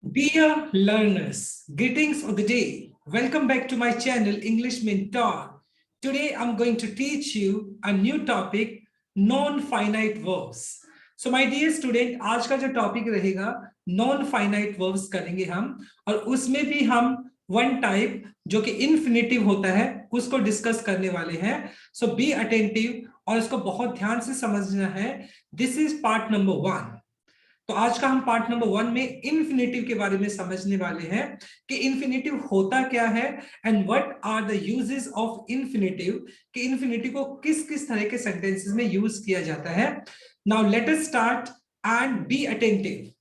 Dear learners, greetings of the day. Welcome back to my channel English Mentor. Today I'm going to teach you a new topic, non-finite verbs. So my dear student, आज का जो topic रहेगा non-finite verbs करेंगे हम, और उसमें भी हम वन टाइप जो कि इन्फिनिटिव होता है उसको डिस्कस करने वाले हैं. सो बी अटेंटिव और इसको बहुत ध्यान से समझना है. This is part number 1. तो आज का हम पार्ट नंबर 1 में इन्फिनिटिव के बारे में समझने वाले हैं कि इन्फिनिटिव होता क्या है and what are the uses of infinitive, कि इन्फिनिटिव को किस किस तरह के सेंटेंसेस में यूज किया जाता है. Now let us start and be attentive.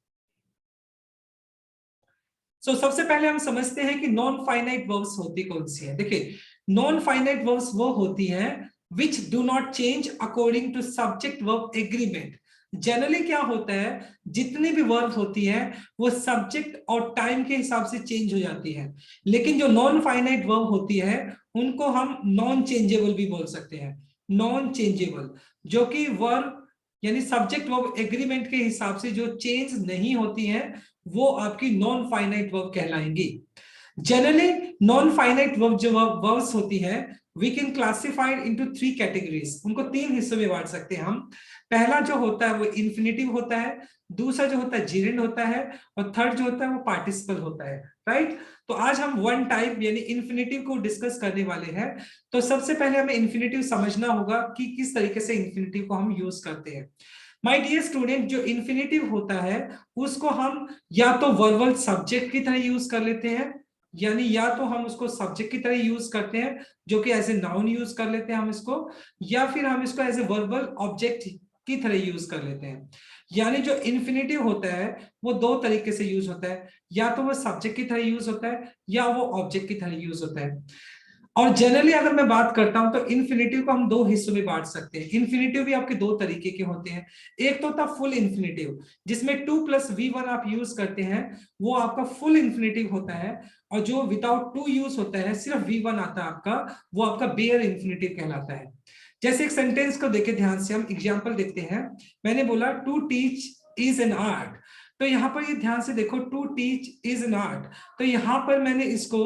So सबसे पहले हम समझते हैं कि नॉन फाइनाइट वर्ब्स होती कौन सी है. देखिए, नॉन फाइनाइट वर्ब्स वो होती हैं which do not change according to subject verb agreement. Generally क्या होता है, जितनी भी वर्ब होती है वो सब्जेक्ट और टाइम के हिसाब से चेंज हो जाती है, लेकिन जो नॉन फाइनाइट वर्ब होती है उनको हम नॉन चेंजेबल भी बोल सकते हैं. नॉन चेंजेबल जो कि वर्ब यानी सब्जेक्ट वर्ब एग्रीमेंट के हिसाब से जो चेंज नहीं होती है वो आपकी नॉन फाइनाइट वर्ब कहलाएंगी. जनरली नॉन फाइनाइट वर्ब जो वर्ब्स होती है we can classified into 3 categories. उनको 3 हिस्सों में बांट सकते हैं हम. पहला जो होता है वो इन्फिनिटिव होता है, दूसरा जो होता है जीरेंड होता है, और थर्ड जो होता है वो पार्टिसिपल होता है. राइट. तो आज हम वन टाइप यानी इन्फिनिटिव को डिस्कस करने वाले हैं. तो सबसे पहले हमें इन्फिनिटिव समझना होगा कि किस तरीके से इन्फिनिटिव को हम यूज करते हैं. माय डियर स्टूडेंट, जो इन्फिनिटिव होता है उसको हम या तो वर्बल सब्जेक्ट की तरह यूज कर लेते हैं, यानी या तो हम उसको सब्जेक्ट की तरह यूज करते हैं जो कि एज ए नाउन यूज कर लेते हैं हम इसको, या फिर हम इसको एज ए वर्बल ऑब्जेक्ट की तरह यूज कर लेते हैं. यानी जो इन्फिनिटिव होता है वो दो तरीके से यूज होता है, या तो वो सब्जेक्ट की तरह यूज होता है या वो ऑब्जेक्ट की तरह यूज होता है. और जनरली अगर मैं बात करता हूं तो इन्फिनिटिव को हम दो हिस्सों में बांट सकते हैं. इन्फिनिटिव भी आपके दो तरीके के होते हैं. एक तो होता है फुल इन्फिनिटिव जिसमें 2+V1 आप यूज करते हैं, वो आपका फुल इन्फिनिटिव होता है. और जो विदाउट 2 यूज होता है, सिर्फ V1 आता है आपका, वो आपका बेयर इन्फिनिटिव कहलाता है. जैसे एक सेंटेंस को देखे ध्यान से, हम एग्जाम्पल देखते हैं. मैंने बोला to teach is an art. तो यहाँ पर ये ध्यान से देखो, to teach is an art. तो यहाँ पर मैंने इसको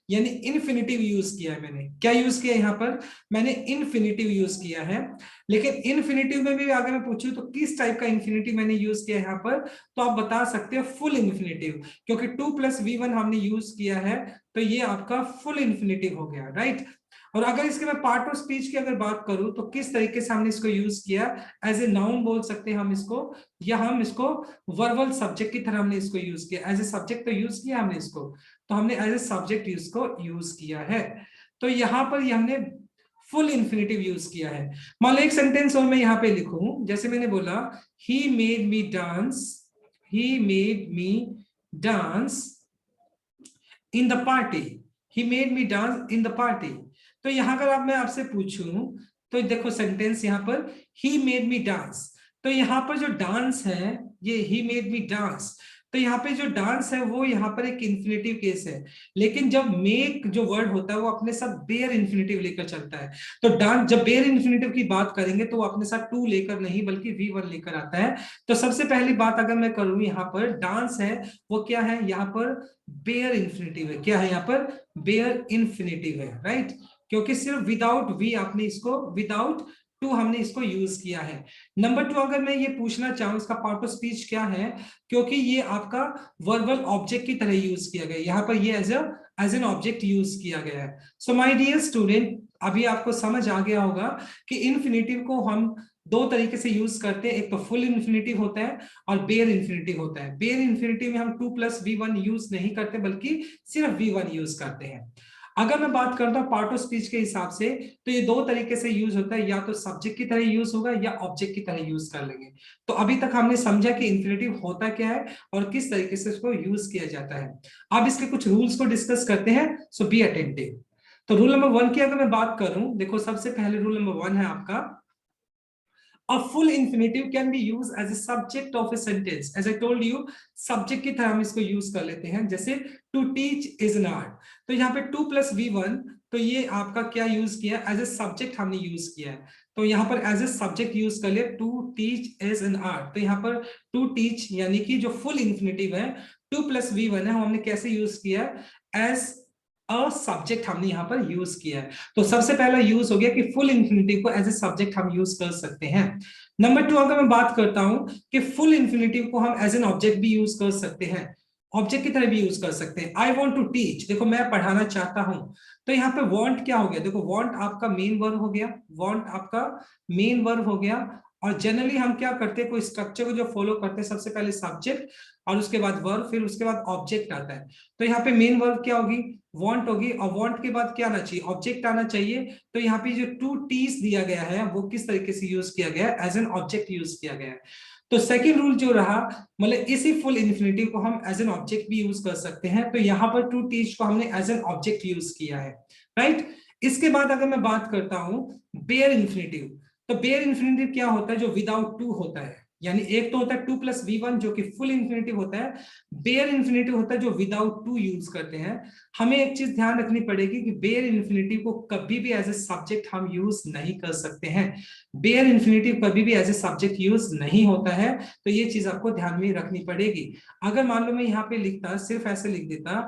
यानी इन्फिनिटिव यूज किया है. मैंने क्या यूज किया यहाँ पर, मैंने इन्फिनिटिव यूज किया है. लेकिन इन्फिनिटिव में भी अगर मैं पूछूं तो किस टाइप का इन्फिनिटिव मैंने यूज किया है यहाँ पर, तो आप बता सकते हो फुल इन्फिनिटिव, क्योंकि 2+V1 हमने यूज किया है तो ये आपका फुल इन्फिनिटिव हो गया. राइट. और अगर इसके मैं पार्ट ऑफ स्पीच की अगर बात करूं तो किस तरीके से हमने इसको यूज किया, एज ए नाउन बोल सकते हैं हम इसको, या हम इसको वर्बल सब्जेक्ट की तरह हमने इसको यूज किया. एज ए सब्जेक्ट तो यूज किया हमने इसको, तो हमने एज ए सब्जेक्ट इसको यूज किया है. तो यहाँ पर ये हमने फुल इन्फिनिटिव यूज किया है. मान लो एक सेंटेंस और मैं यहाँ पे लिखूं, जैसे मैंने बोला he made me dance, he made me dance in the party, he made me dance in the party. तो यहां अगर मैं आपसे पूछूं तो देखो सेंटेंस यहाँ पर ही मेड मी डांस. तो यहाँ पर जो डांस है ये ही मेड मी डांस, तो यहाँ पे जो डांस है वो यहाँ पर एक इन्फिनिटिव केस है. लेकिन जब मेक जो वर्ड होता है वो अपने साथ बेयर इन्फिनिटिव लेकर चलता है. तो डांस जब बेयर इन्फिनिटिव की बात करेंगे तो वो अपने साथ 2 लेकर नहीं बल्कि V1 लेकर आता है. तो सबसे पहली बात अगर मैं करूं, यहाँ पर डांस है वो क्या है, यहाँ पर बेयर इन्फिनिटिव है. क्या है यहाँ पर, बेयर इन्फिनिटिव है. राइट. क्योंकि सिर्फ विदाउट वी आपने इसको, विदाउट 2 हमने इसको यूज किया है. नंबर 2 अगर मैं ये पूछना चाहूं इसका पार्ट ऑफ स्पीच क्या है, क्योंकि ये आपका वर्बल ऑब्जेक्ट की तरह यूज किया गया, यहाँ पर ये एज एन ऑब्जेक्ट यूज किया गया है. सो माय डियर स्टूडेंट, अभी आपको समझ आ गया होगा कि इन्फिनिटिव को हम दो तरीके से यूज करते हैं. एक तो फुल इन्फिनिटिव होता है और बेयर इन्फिनिटिव होता है. बेयर इन्फिनिटिव में हम 2+V1 यूज नहीं करते बल्कि सिर्फ V1 यूज करते हैं. अगर मैं बात करता हूं पार्ट ऑफ स्पीच के हिसाब से, तो ये दो तरीके से यूज होता है, या तो सब्जेक्ट की तरह यूज होगा या ऑब्जेक्ट की तरह यूज कर लेंगे. तो अभी तक हमने समझा कि इन्फिनिटिव होता क्या है और किस तरीके से इसको यूज किया जाता है. अब इसके कुछ रूल्स को डिस्कस करते हैं. सो बी अटेंटिव. तो रूल नंबर 1 की अगर मैं बात करूं, देखो सबसे पहले रूल नंबर 1 है आपका, A full infinitive can be used as a subject of a sentence. As I told you, subject की तरह हम इसको यूज कर लेते हैं. जैसे to teach is an art. तो यहाँ पे 2+V1, तो ये आपका क्या यूज किया, एज ए सब्जेक्ट हमने यूज किया है. तो यहाँ पर एज ए सब्जेक्ट यूज कर ले, to teach is an art. तो यहाँ पर टू टीच यानी कि जो फुल इंफिनिटिव है 2+V1 है, हमने कैसे यूज किया है, एज अ सब्जेक्ट हमने यहाँ पर यूज किया है। तो सबसे पहला यूज हो गया कि फुल इंफिनिटिव को एज ए सब्जेक्ट हम यूज कर सकते हैं। नंबर 2, अगर मैं बात करता हूं कि फुल इंफिनिटिव को हम एज एन ऑब्जेक्ट भी यूज कर सकते हैं, ऑब्जेक्ट की तरह भी यूज कर सकते हैं। आई वॉन्ट टू टीच, देखो मैं पढ़ाना चाहता हूं, तो यहाँ पे वॉन्ट क्या हो गया, देखो वॉन्ट आपका मेन वर्ब हो गया, वॉन्ट आपका मेन वर्ब हो गया। और जनरली हम क्या करते हैं, कोई स्ट्रक्चर को जो फॉलो करते हैं, सबसे पहले सब्जेक्ट और उसके बाद वर्ब, फिर उसके बाद ऑब्जेक्ट आता है। तो यहाँ पे मेन वर्ब क्या होगी, वॉन्ट होगी, और वॉन्ट के बाद क्या आना चाहिए, ऑब्जेक्ट आना चाहिए। तो यहाँ पे जो टू टीज दिया गया है वो किस तरीके से यूज किया गया है, एज एन ऑब्जेक्ट यूज किया गया है। तो सेकंड रूल जो रहा, मतलब इसी फुल इंफिनिटिव को हम एज एन ऑब्जेक्ट भी यूज कर सकते हैं। तो यहाँ पर टू टीच को हमने एज एन ऑब्जेक्ट यूज किया है, राइट। इसके बाद अगर मैं बात करता हूं बेयर इंफिनिटिव, तो बेयर इंफिनिटिव क्या होता है, जो विदाउट टू होता है। यानी एक तो होता है 2+V1 जो कि फुल इंफिनिटिव होता है, बेयर इंफिनिटिव होता है जो विदाउट टू यूज करते हैं। हमें एक चीज ध्यान रखनी पड़ेगी कि बेयर इंफिनिटिव को कभी भी एज ए सब्जेक्ट हम यूज नहीं कर सकते हैं। बेयर इंफिनिटिव कभी भी एज ए सब्जेक्ट यूज नहीं होता है, तो ये चीज आपको ध्यान में रखनी पड़ेगी। अगर मान लो मैं यहाँ पे लिखता, सिर्फ ऐसे लिख देता,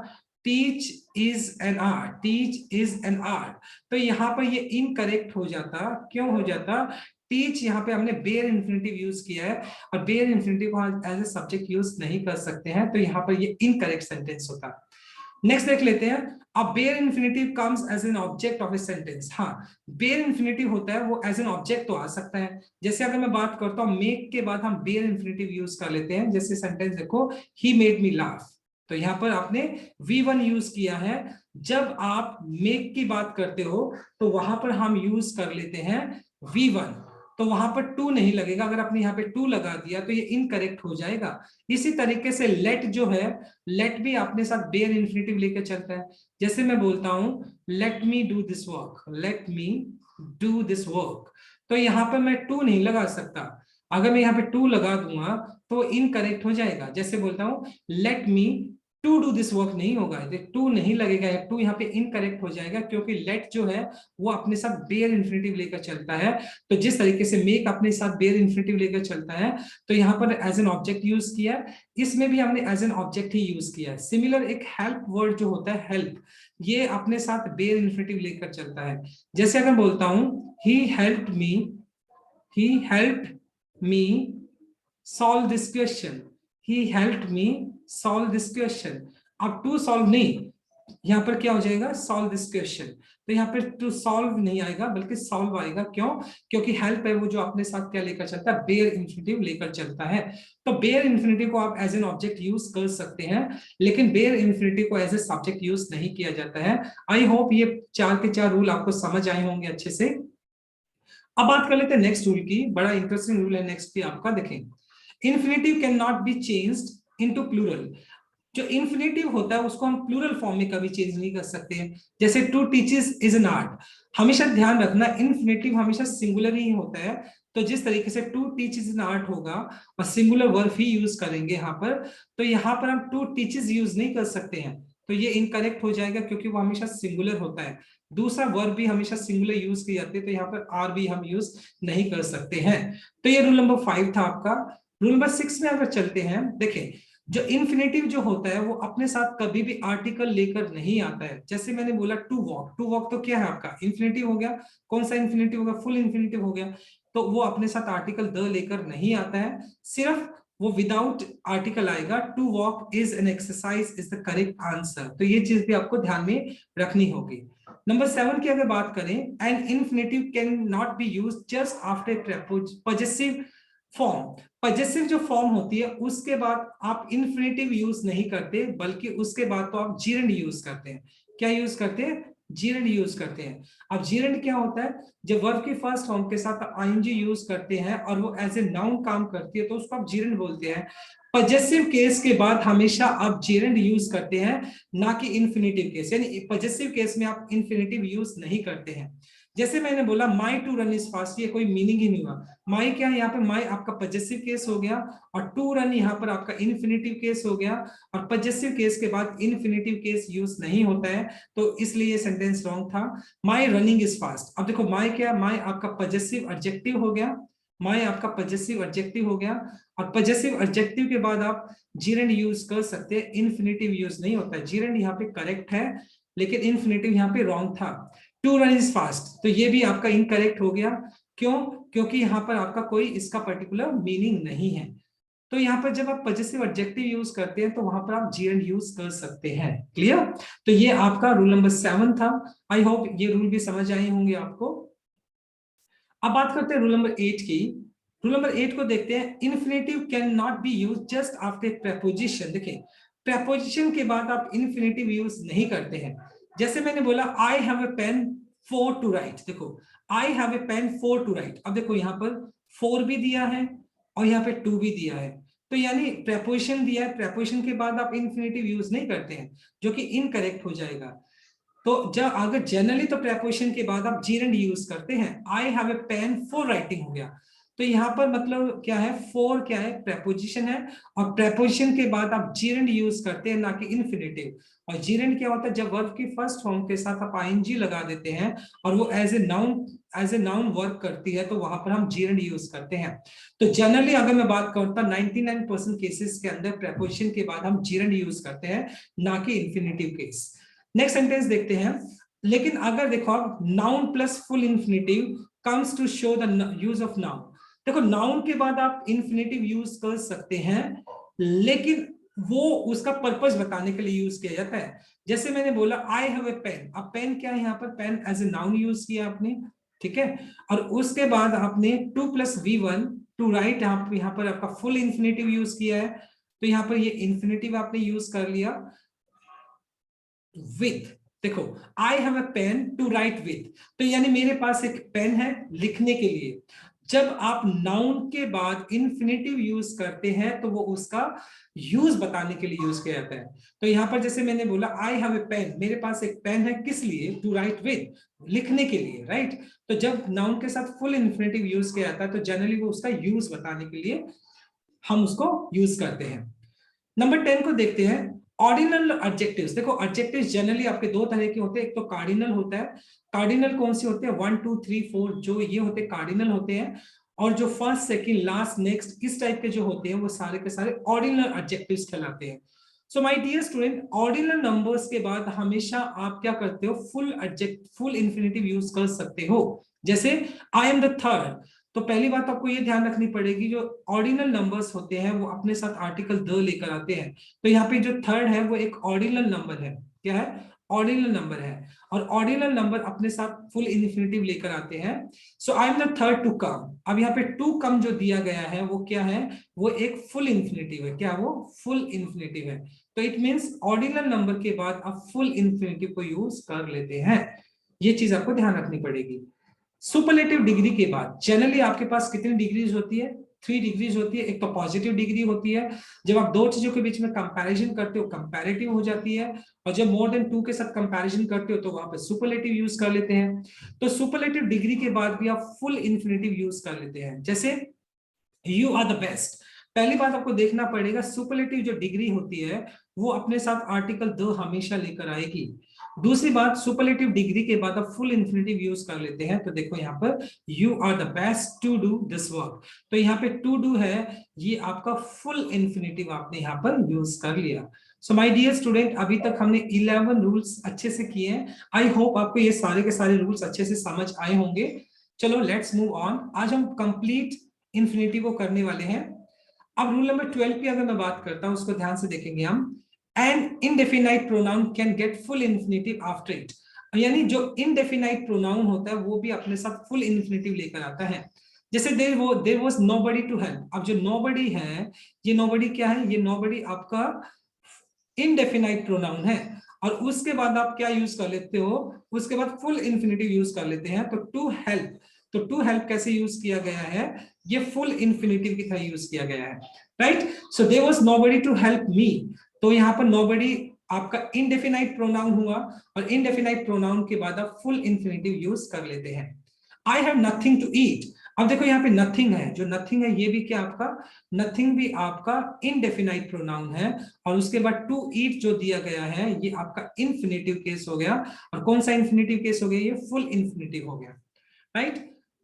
teach is an art, teach is an art, तो यहाँ पर ये इनकरेक्ट हो जाता। क्यों हो जाता, टीच यहाँ पे हमने बेयर इंफिनिटिव यूज किया है, और बेयर इंफिनिटिव को एज ए सब्जेक्ट यूज नहीं कर सकते हैं, तो यहाँ पर ये इनकरेक्ट सेंटेंस होता। नेक्स्ट देख लेते हैं, अब bare infinitive comes as an object of a sentence. हाँ, बेयर इंफिनिटिव होता है वो एज एन ऑब्जेक्ट तो आ सकता है। जैसे अगर मैं बात करता हूँ मेक के बाद हम बेयर इंफिनिटिव यूज कर लेते हैं। जैसे सेंटेंस देखो, ही मेड मी लाफ, तो यहाँ पर आपने V1 यूज किया है। जब आप मेक की बात करते हो तो वहां पर हम यूज कर लेते हैं V1, तो वहां पर टू नहीं लगेगा। अगर आपने यहाँ पे टू लगा दिया तो ये इनकरेक्ट हो जाएगा। इसी तरीके से लेट जो है, लेट भी अपने साथ बेयर इंफिनिटिव लेकर चलता है। जैसे मैं बोलता हूं let me do this work, let me do this work, तो यहाँ पर मैं टू नहीं लगा सकता। अगर मैं यहाँ पे टू लगा दूंगा तो इनकरेक्ट हो जाएगा। जैसे बोलता हूं let me to do this work, नहीं होगा, टू नहीं लगेगा, टू यहाँ पे इनकरेक्ट हो जाएगा, क्योंकि लेट जो है वो अपने साथ बेयर इंफिनिटिव लेकर चलता है। तो जिस तरीके से मेक अपने साथ बेयर इंफिनिटिव लेकर चलता है, तो यहाँ पर एज एन ऑब्जेक्ट यूज किया, इसमें भी हमने एज एन ऑब्जेक्ट ही यूज किया है। सिमिलर एक हेल्प वर्ड जो होता है हेल्प, ये अपने साथ बेयर इंफिनिटिव लेकर चलता है। जैसे अगर बोलता हूं he helped me, he helped me solve this question, he helped me solve this question। अब टू सॉल्व नहीं, यहाँ पर क्या हो जाएगा, सॉल्व दिस क्वेश्चन। तो यहाँ पर टू सॉल्व नहीं आएगा बल्कि सॉल्व आएगा। क्यों, क्योंकि हेल्प है वो जो अपने साथ क्या लेकर चलता है, बेयर इंफिनिटिव लेकर चलता है। तो बेयर इंफिनिटिव को आप एज एन ऑब्जेक्ट यूज कर सकते हैं, लेकिन बेयर इंफिनिटिव को एज ए सब्जेक्ट यूज नहीं किया जाता है। आई होप ये 4 के 4 रूल आपको समझ आए होंगे अच्छे से। अब बात कर लेते हैं नेक्स्ट रूल की, बड़ा इंटरेस्टिंग रूल है नेक्स्ट भी आपका। देखें, infinitive can not be changed into plural. जो इंफिनिटिव होता है उसको हम प्लूरल फॉर्म में कभी चेंज नहीं कर सकते हैं। जैसे to teachers is an art, हमेशा ध्यान रखना इंफिनिटिव हमेशा सिंगुलर ही होता है। तो जिस तरीके से टू टीचर्स इन आर्ट होगा और सिंगुलर वर्ब ही यूज करेंगे यहाँ पर, तो यहाँ पर हम टू टीचर्स यूज नहीं कर सकते हैं, तो ये इनकरेक्ट हो जाएगा क्योंकि वो हमेशा सिंगुलर होता है। दूसरा वर्ब भी हमेशा सिंगुलर यूज की जाती है, तो यहाँ पर आर भी हम यूज नहीं कर सकते हैं। तो ये रूल नंबर 5 था आपका। रूल नंबर 6 में अगर चलते हैं, देखें जो इन्फिनेटिव जो होता है वो अपने साथ कभी भी आर्टिकल लेकर नहीं आता है। जैसे मैंने बोला टू वॉक, टू वॉक तो क्या है आपका इन्फिनेटिव हो गया। कौन सा इन्फिनेटिव होगा, फुल इन्फिनेटिव हो गया। तो वो अपने साथ आर्टिकल द लेकर नहीं आता है, सिर्फ वो विदाउट आर्टिकल आएगा। To walk is an exercise is the correct answer. तो ये चीज भी आपको ध्यान में रखनी होगी। नंबर 7 की अगर बात करें, an infinitive can not be use just after possessive form. Possessive जो फॉर्म होती है उसके बाद आप इन्फिनेटिव यूज नहीं करते, बल्कि उसके बाद तो आप जीरेंड यूज करते हैं। क्या यूज करते हैं, जीरेंड यूज करते हैं। अब जीरेंड क्या होता है, जब वर्ब की फर्स्ट फॉर्म के साथ आईएनजी यूज करते हैं और वो एज ए नाउन काम करती है तो उसको आप जीरेंड बोलते हैं। पॉजेसिव केस के बाद हमेशा आप जीरेंड यूज करते हैं, ना कि इन्फिनेटिव केस। यानी पॉजेसिव केस में आप इन्फिनेटिव यूज नहीं करते हैं। जैसे मैंने बोला माई टू रन इज फास्ट, ये कोई मीनिंग ही नहीं हुआ। माई क्या है यहाँ पे, माई आपका पजेसिव केस हो गया, और टू रन यहाँ पर आपका इन्फिनिटिव केस हो गया, और पजेसिव केस के बाद इन्फिनिटिव केस यूज नहीं होता है, तो इसलिए ये सेंटेंस रॉन्ग था। माई रनिंग इज फास्ट, अब देखो माई क्या, माई आपका पजेसिव एडजेक्टिव हो गया, माई आपका पजेसिव एडजेक्टिव हो गया, और पजेसिव एडजेक्टिव के बाद आप जीरेंड यूज कर सकते हैं, इन्फिनिटिव यूज नहीं होता है। जीरेंड यहाँ पे करेक्ट है, लेकिन इन्फिनिटिव यहाँ पे रॉन्ग था। टू रन इज फास्ट, तो ये भी आपका इनकरेक्ट हो गया। क्यों? क्योंकि यहाँ पर आपका कोई इसका पर्टिकुलर मीनिंग नहीं है। तो यहाँ पर जब आप पजेसिव एडजेक्टिव यूज करते हैं तो वहां पर आप जीरेंड यूज कर सकते हैं। क्लियर? तो ये आपका रूल नंबर 7 था। आई होप ये रूल भी समझ आए होंगे आपको। अब बात करते हैं रूल नंबर 8 की। रूल नंबर 8 को देखते हैं। Infinitive can not be use just after preposition. देखिए, प्रेपोजिशन के बाद आप इन्फिनेटिव यूज नहीं करते हैं। जैसे मैंने बोला I have a pen for to write, देखो I have a pen for to write, अब देखो यहाँ पर फोर भी दिया है और यहाँ पे टू भी दिया है, तो यानी प्रेपोजिशन दिया है, प्रेपोजिशन के बाद आप इन्फिनेटिव यूज नहीं करते हैं, जो कि इनकरेक्ट हो जाएगा। तो जब अगर जनरली तो प्रेपोजिशन के बाद आप जीरेंड यूज करते हैं। I have a pen for writing हो गया, तो यहाँ पर मतलब क्या है, फॉर क्या है, प्रेपोजिशन है, और प्रेपोजिशन के बाद आप जीरेंड यूज करते हैं, ना कि इन्फिनेटिव। और जीरेंड क्या होता है, जब वर्ब की फर्स्ट फॉर्म के साथ आप आईएनजी लगा देते हैं और वो एज ए नाउन वर्क करती है, तो वहां पर हम जीरेंड यूज करते हैं। तो जनरली अगर मैं बात करता हूँ 99% केसेस के अंदर प्रेपोजिशन के बाद हम जीरेंड यूज करते हैं, ना कि इन्फिनेटिव केस। नेक्स्ट सेंटेंस देखते हैं। लेकिन अगर देखो आप noun plus full infinitive comes to show the use of noun. देखो नाउन के बाद आप इन्फिनेटिव यूज कर सकते हैं, लेकिन वो उसका पर्पस बताने के लिए यूज किया जाता है। जैसे मैंने बोला आई हैव ए पेन, अब पेन क्या है, यहाँ पर pen as a noun use किया आपने, ठीक है, और उसके बाद आपने two plus V1 to right, यहाँ पर आपका फुल इन्फिनेटिव यूज किया है, तो यहाँ पर ये इन्फिनेटिव आपने यूज कर लिया। विथ, देखो I have a pen to write with, तो यानी मेरे पास एक पेन है लिखने के लिए। जब आप नाउन के बाद इन्फिनेटिव यूज करते हैं तो वो उसका यूज बताने के लिए यूज किया जाता है। तो यहां पर जैसे मैंने बोला आई हैव ए पेन, मेरे पास एक पेन है, किस लिए, टू राइट विथ, लिखने के लिए, राइट। तो जब नाउन के साथ फुल इन्फिनेटिव यूज किया जाता है तो जनरली वो उसका यूज बताने के लिए हम उसको यूज करते हैं। नंबर 10 को देखते हैं। ऑर्डिनल एडजेक्टिव्स, देखो एडजेक्टिव्स जनरली आपके दो तरह के होते हैं, एक तो कार्डिनल होता है। कार्डिनल कौन से होते हैं, 1 2 3 4 जो ये होते हैं कार्डिनल होते हैं, और जो फर्स्ट सेकंड लास्ट नेक्स्ट इस टाइप के जो होते हैं वो सारे के सारे ऑर्डिनल एडजेक्टिव्स कहलाते हैं। So my dear student, ordinal numbers के बाद हमेशा आप क्या करते हो, फुल इन्फिनेटिव यूज कर सकते हो। जैसे आई एम द थर्ड, तो पहली बात आपको ये ध्यान रखनी पड़ेगी, जो ऑर्डिनल नंबर्स होते हैं वो अपने साथ आर्टिकल द लेकर आते हैं। तो यहाँ पे जो थर्ड है वो एक ऑर्डिनल नंबर है, क्या है, ऑर्डिनल नंबर है, और ऑर्डिनल नंबर अपने साथ फुल इन्फिनेटिव लेकर आते हैं। So I am the third to come, अब यहाँ पे टू कम जो दिया गया है वो क्या है, वो एक फुल इन्फिनेटिव है, क्या वो फुल इन्फिनेटिव है। तो इट मीन्स ऑर्डिनल नंबर के बाद आप फुल इन्फिनेटिव को यूज कर लेते हैं, ये चीज आपको ध्यान रखनी पड़ेगी। सुपरलेटिव डिग्री के बाद जनरली आपके पास कितनी डिग्रीज होती है, 3 डिग्रीज होती है। एक तो पॉजिटिव डिग्री होती है, जब आप दो चीजों के बीच में कंपैरिजन करते हो कंपैरेटिव हो जाती है, और जब मोर देन 2 के साथ कंपैरिजन करते हो तो वहां पे सुपरलेटिव यूज कर लेते हैं। तो सुपरलेटिव डिग्री के बाद भी आप फुल इन्फिनेटिव यूज कर लेते हैं। जैसे यू आर द बेस्ट, पहली बात आपको देखना पड़ेगा, सुपरलेटिव जो डिग्री होती है वो अपने साथ आर्टिकल द हमेशा लेकर आएगी। दूसरी बात, सुपरलेटिव डिग्री के बाद आप फुल इन्फिनेटिव यूज कर लेते हैं, तो देखो यहाँ पर you are the best to do this work, तो यहाँ पे टू डू है, ये आपका फुल इन्फिनेटिव आपने यहाँ पर यूज कर लिया। सो माय डियर स्टूडेंट, अभी तक हमने 11 रूल्स अच्छे से किए हैं। आई होप आपको ये सारे के सारे रूल्स अच्छे से समझ आए होंगे। चलो लेट्स मूव ऑन, आज हम कंप्लीट इन्फिनेटिव को करने वाले हैं। अब रूल नंबर 12 की अगर मैं बात करता हूं, उसको ध्यान से देखेंगे हम। An indefinite pronoun can get full infinitive after it, यानी जो इनडेफिनाइट प्रोनाउन होता है वो भी अपने साथ फुल इन्फिनेटिव लेकर आता है। जैसे there was nobody to help, अब जो नोबडी है, ये नोबडी क्या है, ये नोबडी आपका इनडेफिनाइट प्रोनाउन है, और उसके बाद आप क्या यूज कर लेते हो, उसके बाद फुल इन्फिनेटिव यूज कर लेते हैं। तो टू हेल्प, तो टू हेल्प कैसे यूज किया गया है, ये फुल इन्फिनेटिव की तरह यूज किया गया है, right. So there was nobody to help me, तो यहाँ पर नोबडी आपका इनडेफिनाइट प्रोनाउन हुआ, और इनडेफिनाइट प्रोनाउन के बाद आप फुल इंफिनिटिव यूज कर लेते हैं। I have nothing to eat, अब देखो यहाँ पे नथिंग है, जो नथिंग है ये भी क्या आपका, नथिंग भी आपका इनडेफिनाइट प्रोनाउन है, और उसके बाद टू ईट जो दिया गया है ये आपका इंफिनिटिव केस हो गया। और कौन सा इंफिनिटिव केस हो गया, ये फुल इंफिनिटिव हो गया, राइट।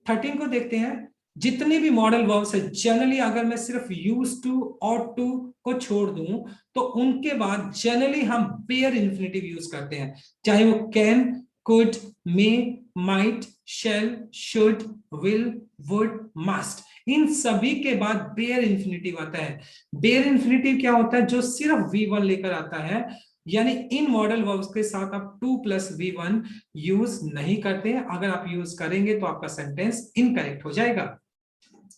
13 को देखते हैं। जितने भी मॉडल वर्ब्स है जनरली अगर मैं सिर्फ यूज टू और टू को छोड़ दूं तो उनके बाद जनरली हम पेयर इंफिनिटिव यूज करते हैं, चाहे वो can, could, may, might, shall, should, will, would, must, इन सभी के बाद बेयर इंफिनिटिव आता है। बेयर इंफिनिटिव क्या होता है, जो सिर्फ V1 लेकर आता है, यानी इन मॉडल वर्ब्स के साथ आप 2 + V1 यूज नहीं करते हैं। अगर आप यूज करेंगे तो आपका सेंटेंस इनकरेक्ट हो जाएगा।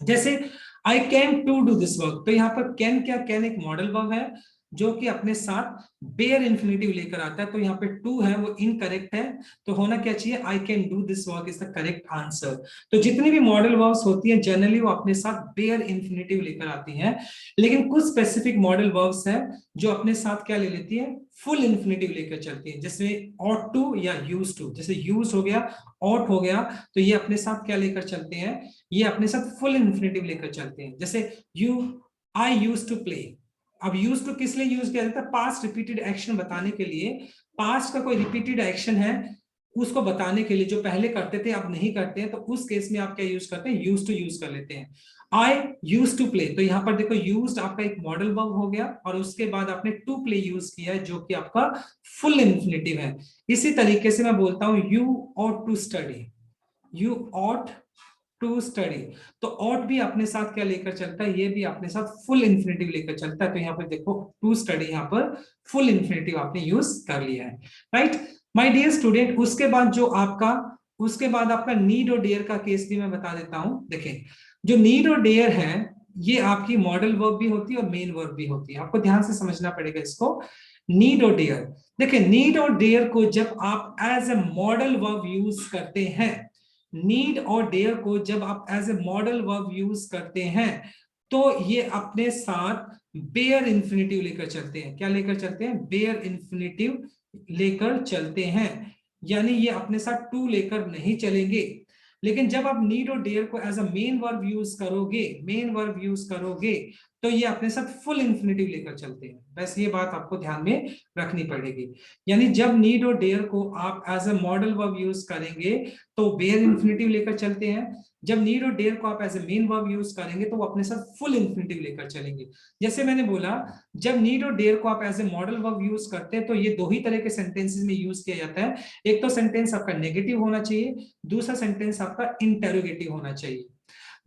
जैसे I can to do this work, तो यहाँ पर कैन क्या, कैन एक मॉडल वर्ब है जो कि अपने साथ बेयर इंफिनिटिव लेकर आता है, तो यहाँ पे टू है वो इनकरेक्ट है, तो होना क्या चाहिए, I can do this work is the correct answer. तो जितनी भी मॉडल वर्ब्स होती हैं जनरली वो अपने साथ बेयर इंफिनिटिव लेकर आती हैं, लेकिन कुछ स्पेसिफिक मॉडल वर्ब्स हैं जो अपने साथ क्या ले लेती है, फुल इंफिनिटिव लेकर चलती है, जैसे ऑट टू या यूज टू। जैसे यूज हो गया, ऑट हो गया, तो ये अपने साथ क्या लेकर चलते हैं, ये अपने साथ फुल इंफिनिटिव लेकर चलते हैं। जैसे you, I use to play, अब यूज टू किस लिए यूज किया जाता है, पास्ट रिपीटेड एक्शन बताने के लिए, पास्ट का कोई रिपीटेड एक्शन है उसको बताने के लिए, जो पहले करते थे अब नहीं करते हैं, तो उस केस में आप क्या यूज करते हैं, यूज टू यूज कर लेते हैं। आई यूज टू प्ले, तो यहाँ पर देखो यूज्ड आपका एक मॉडल वर्ब हो गया, और उसके बाद आपने टू प्ले यूज किया है जो कि आपका फुल इंफिनिटिव है। इसी तरीके से मैं बोलता हूं you ought to study, you ought to study, तो ऑट भी अपने साथ क्या लेकर चलता है, ये भी अपने साथ फुल इंफिनिटिव लेकर चलता है। तो यहाँ पर देखो टू स्टडी, यहाँ पर फुल इंफिनिटिव आपने यूज कर लिया है, राइट माय डियर स्टूडेंट। उसके बाद आपका नीड और डेयर का केस भी मैं बता देता हूं। देखें, जो नीड और डेयर है ये आपकी मॉडल वर्ब भी होती है और मेन वर्ब भी होती है, आपको ध्यान से समझना पड़ेगा इसको। नीड और डेयर, देखिए नीड और डेयर को जब आप as a modal verb use करते हैं, नीड और डेयर को जब आप as a modal verb use करते हैं तो ये अपने साथ बेयर इंफिनिटिव लेकर चलते हैं। क्या लेकर चलते हैं, बेयर इंफिनिटिव लेकर चलते हैं, यानी ये अपने साथ टू लेकर नहीं चलेंगे। लेकिन जब आप नीड और डेयर को as a main verb use करोगे तो ये अपने साथ फुल इंफिनिटिव लेकर चलते हैं। बस ये बात आपको ध्यान में रखनी पड़ेगी, यानी जब नीड और डेयर को आप as a modal verb use करेंगे तो बेयर इंफिनिटिव लेकर चलते हैं, जब नीड और डेयर को आप as a main verb use करेंगे तो वो अपने साथ फुल इंफिनिटिव लेकर चलेंगे। जैसे मैंने बोला, जब नीड और डेयर को आप as a modal verb use करते हैं तो ये दो ही तरह के सेंटेंसेस में यूज किया जाता है। एक तो सेंटेंस आपका नेगेटिव होना चाहिए, दूसरा सेंटेंस आपका इंटेरोगेटिव होना चाहिए।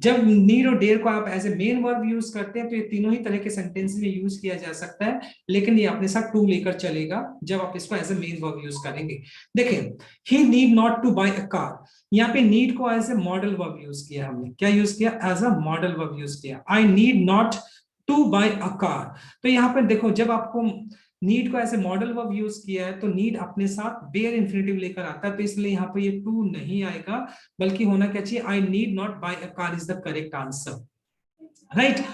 जब नीड और डेयर को आप as a main verb use करते हैं तो ये तीनों ही तरह के सेंटेंस में यूज किया जा सकता है, लेकिन ये अपने साथ टू लेकर चलेगा जब आप इसको as a main verb use करेंगे। देखिए, he need not to buy a car, यहाँ पे नीड को as a modal verb use किया, हमने क्या यूज किया, as a modal verb use किया। I need not to buy a car, तो यहाँ पर देखो जब आपको नीड को ऐसे मॉडल वर्ब यूज किया है तो नीड अपने साथ बेयर इंफिनिटिव लेकर आता है, तो इसलिए यहाँ पे ये टू नहीं आएगा, बल्कि होना क्या चाहिए, I need not buy a car is the correct answer, right.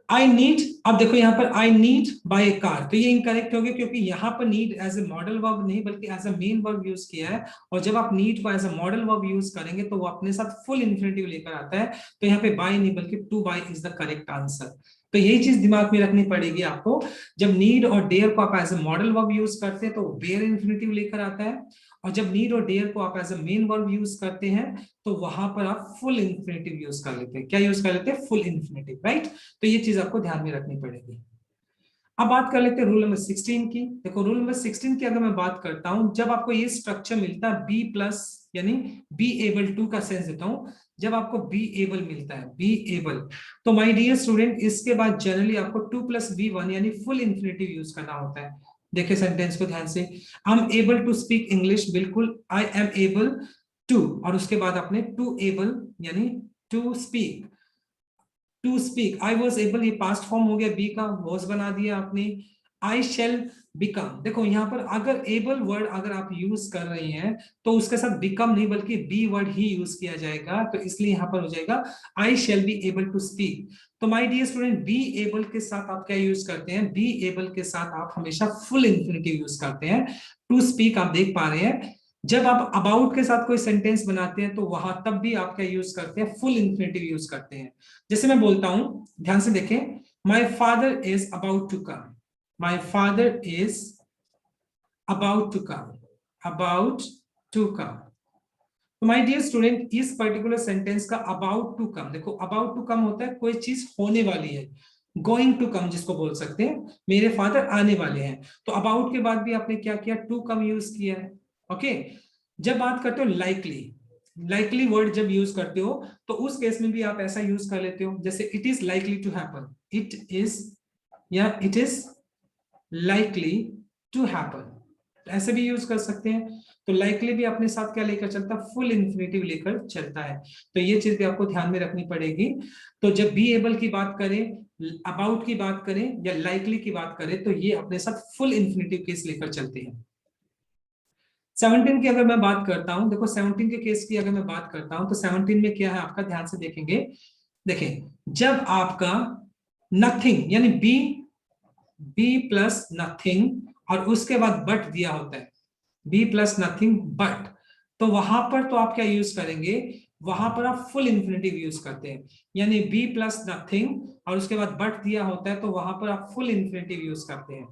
I need, अब देखो यहाँ पर I need buy a car, तो ये इनकरेक्ट हो गया क्योंकि यहाँ पर need as a modal verb नहीं बल्कि as a main verb use किया है, और जब आप नीड को as a modal verb use करेंगे तो वो अपने साथ फुल इंफिनिटिव लेकर आता है, तो यहाँ पे बाय नहीं बल्कि to buy is the correct answer. तो यही चीज दिमाग में रखनी पड़ेगी आपको, जब नीड और डेयर को आप as a modal verb use करते हैं तो बेयर इंफिनिटिव लेकर आता है, और जब नीड और डेयर को आप as a main verb use करते हैं तो वहां पर आप फुल इंफिनिटिव यूज कर लेते हैं। क्या यूज कर लेते हैं, फुल इंफिनिटिव, राइट। तो ये चीज आपको ध्यान में रखनी पड़ेगी। अब बात कर लेते हैं रूल नंबर 16 की। देखो रूल नंबर 16 की अगर मैं बात करता हूं, जब आपको ये स्ट्रक्चर मिलता है बी प्लस यानी बी एबल टू का सेंस देता हूं, जब आपको बी एबल मिलता है, बी एबल, तो माय डियर स्टूडेंट इसके बाद जनरली आपको 2 + B1 यानी फुल इंफिनिटिव यूज करना होता है। देखिए सेंटेंस को ध्यान से, I am able to speak English, बिल्कुल आई एम एबल टू, और उसके बाद आपने टू एबल यानी to speak, I was able, ये पास्ट फॉर्म हो गया बी का, वॉज बना दिया आपने। आई शेल बिकम, देखो यहाँ पर अगर एबल वर्ड अगर आप यूज कर रहे हैं तो उसके साथ बिकम नहीं बल्कि बी वर्ड ही यूज किया जाएगा, तो इसलिए यहाँ पर हो जाएगा I shall be able to speak. तो my dear student, be able के साथ आप क्या यूज करते हैं, बी एबल के साथ आप हमेशा फुल इंफिनिटिव यूज करते हैं। टू स्पीक आप देख पा रहे हैं, जब आप अबाउट के साथ कोई सेंटेंस बनाते हैं तो वहां तब भी आप क्या यूज करते हैं, फुल इंफिनिटिव यूज करते हैं। जैसे मैं बोलता हूं, ध्यान से देखें, my father is about to come, my father is about to come, about to come। तो माय डियर स्टूडेंट, इस पर्टिकुलर सेंटेंस का अबाउट टू कम, देखो अबाउट टू कम होता है कोई चीज होने वाली है, गोइंग टू कम जिसको बोल सकते हैं, मेरे फादर आने वाले हैं। तो अबाउट के बाद भी आपने क्या किया, टू कम यूज किया है। ओके, जब बात करते हो लाइकली, लाइकली वर्ड जब यूज करते हो तो उस केस में भी आप ऐसा यूज कर लेते हो, जैसे it is likely to happen, it is या it is likely to happen, ऐसे भी यूज कर सकते हैं। तो लाइकली भी अपने साथ क्या लेकर चलता है, फुल इंफिनिटिव लेकर चलता है। तो ये चीज भी आपको ध्यान में रखनी पड़ेगी। तो जब बी एबल की बात करें, अबाउट की बात करें या लाइकली की बात करें तो ये अपने साथ फुल इंफिनिटिव केस लेकर चलते हैं। 17 की अगर मैं बात करता हूं, देखो 17 के केस की अगर मैं बात करता हूं तो 17 में क्या है आपका, ध्यान से देखेंगे, देखें जब आपका नथिंग यानी बी, बी प्लस नथिंग और उसके बाद बट दिया होता है, बी प्लस नथिंग बट, तो वहां पर तो आप क्या यूज करेंगे, वहां पर आप फुल इंफिनिटिव यूज करते हैं। यानी बी प्लस नथिंग और उसके बाद बट दिया होता है तो वहां पर आप फुल इंफिनिटिव यूज करते हैं।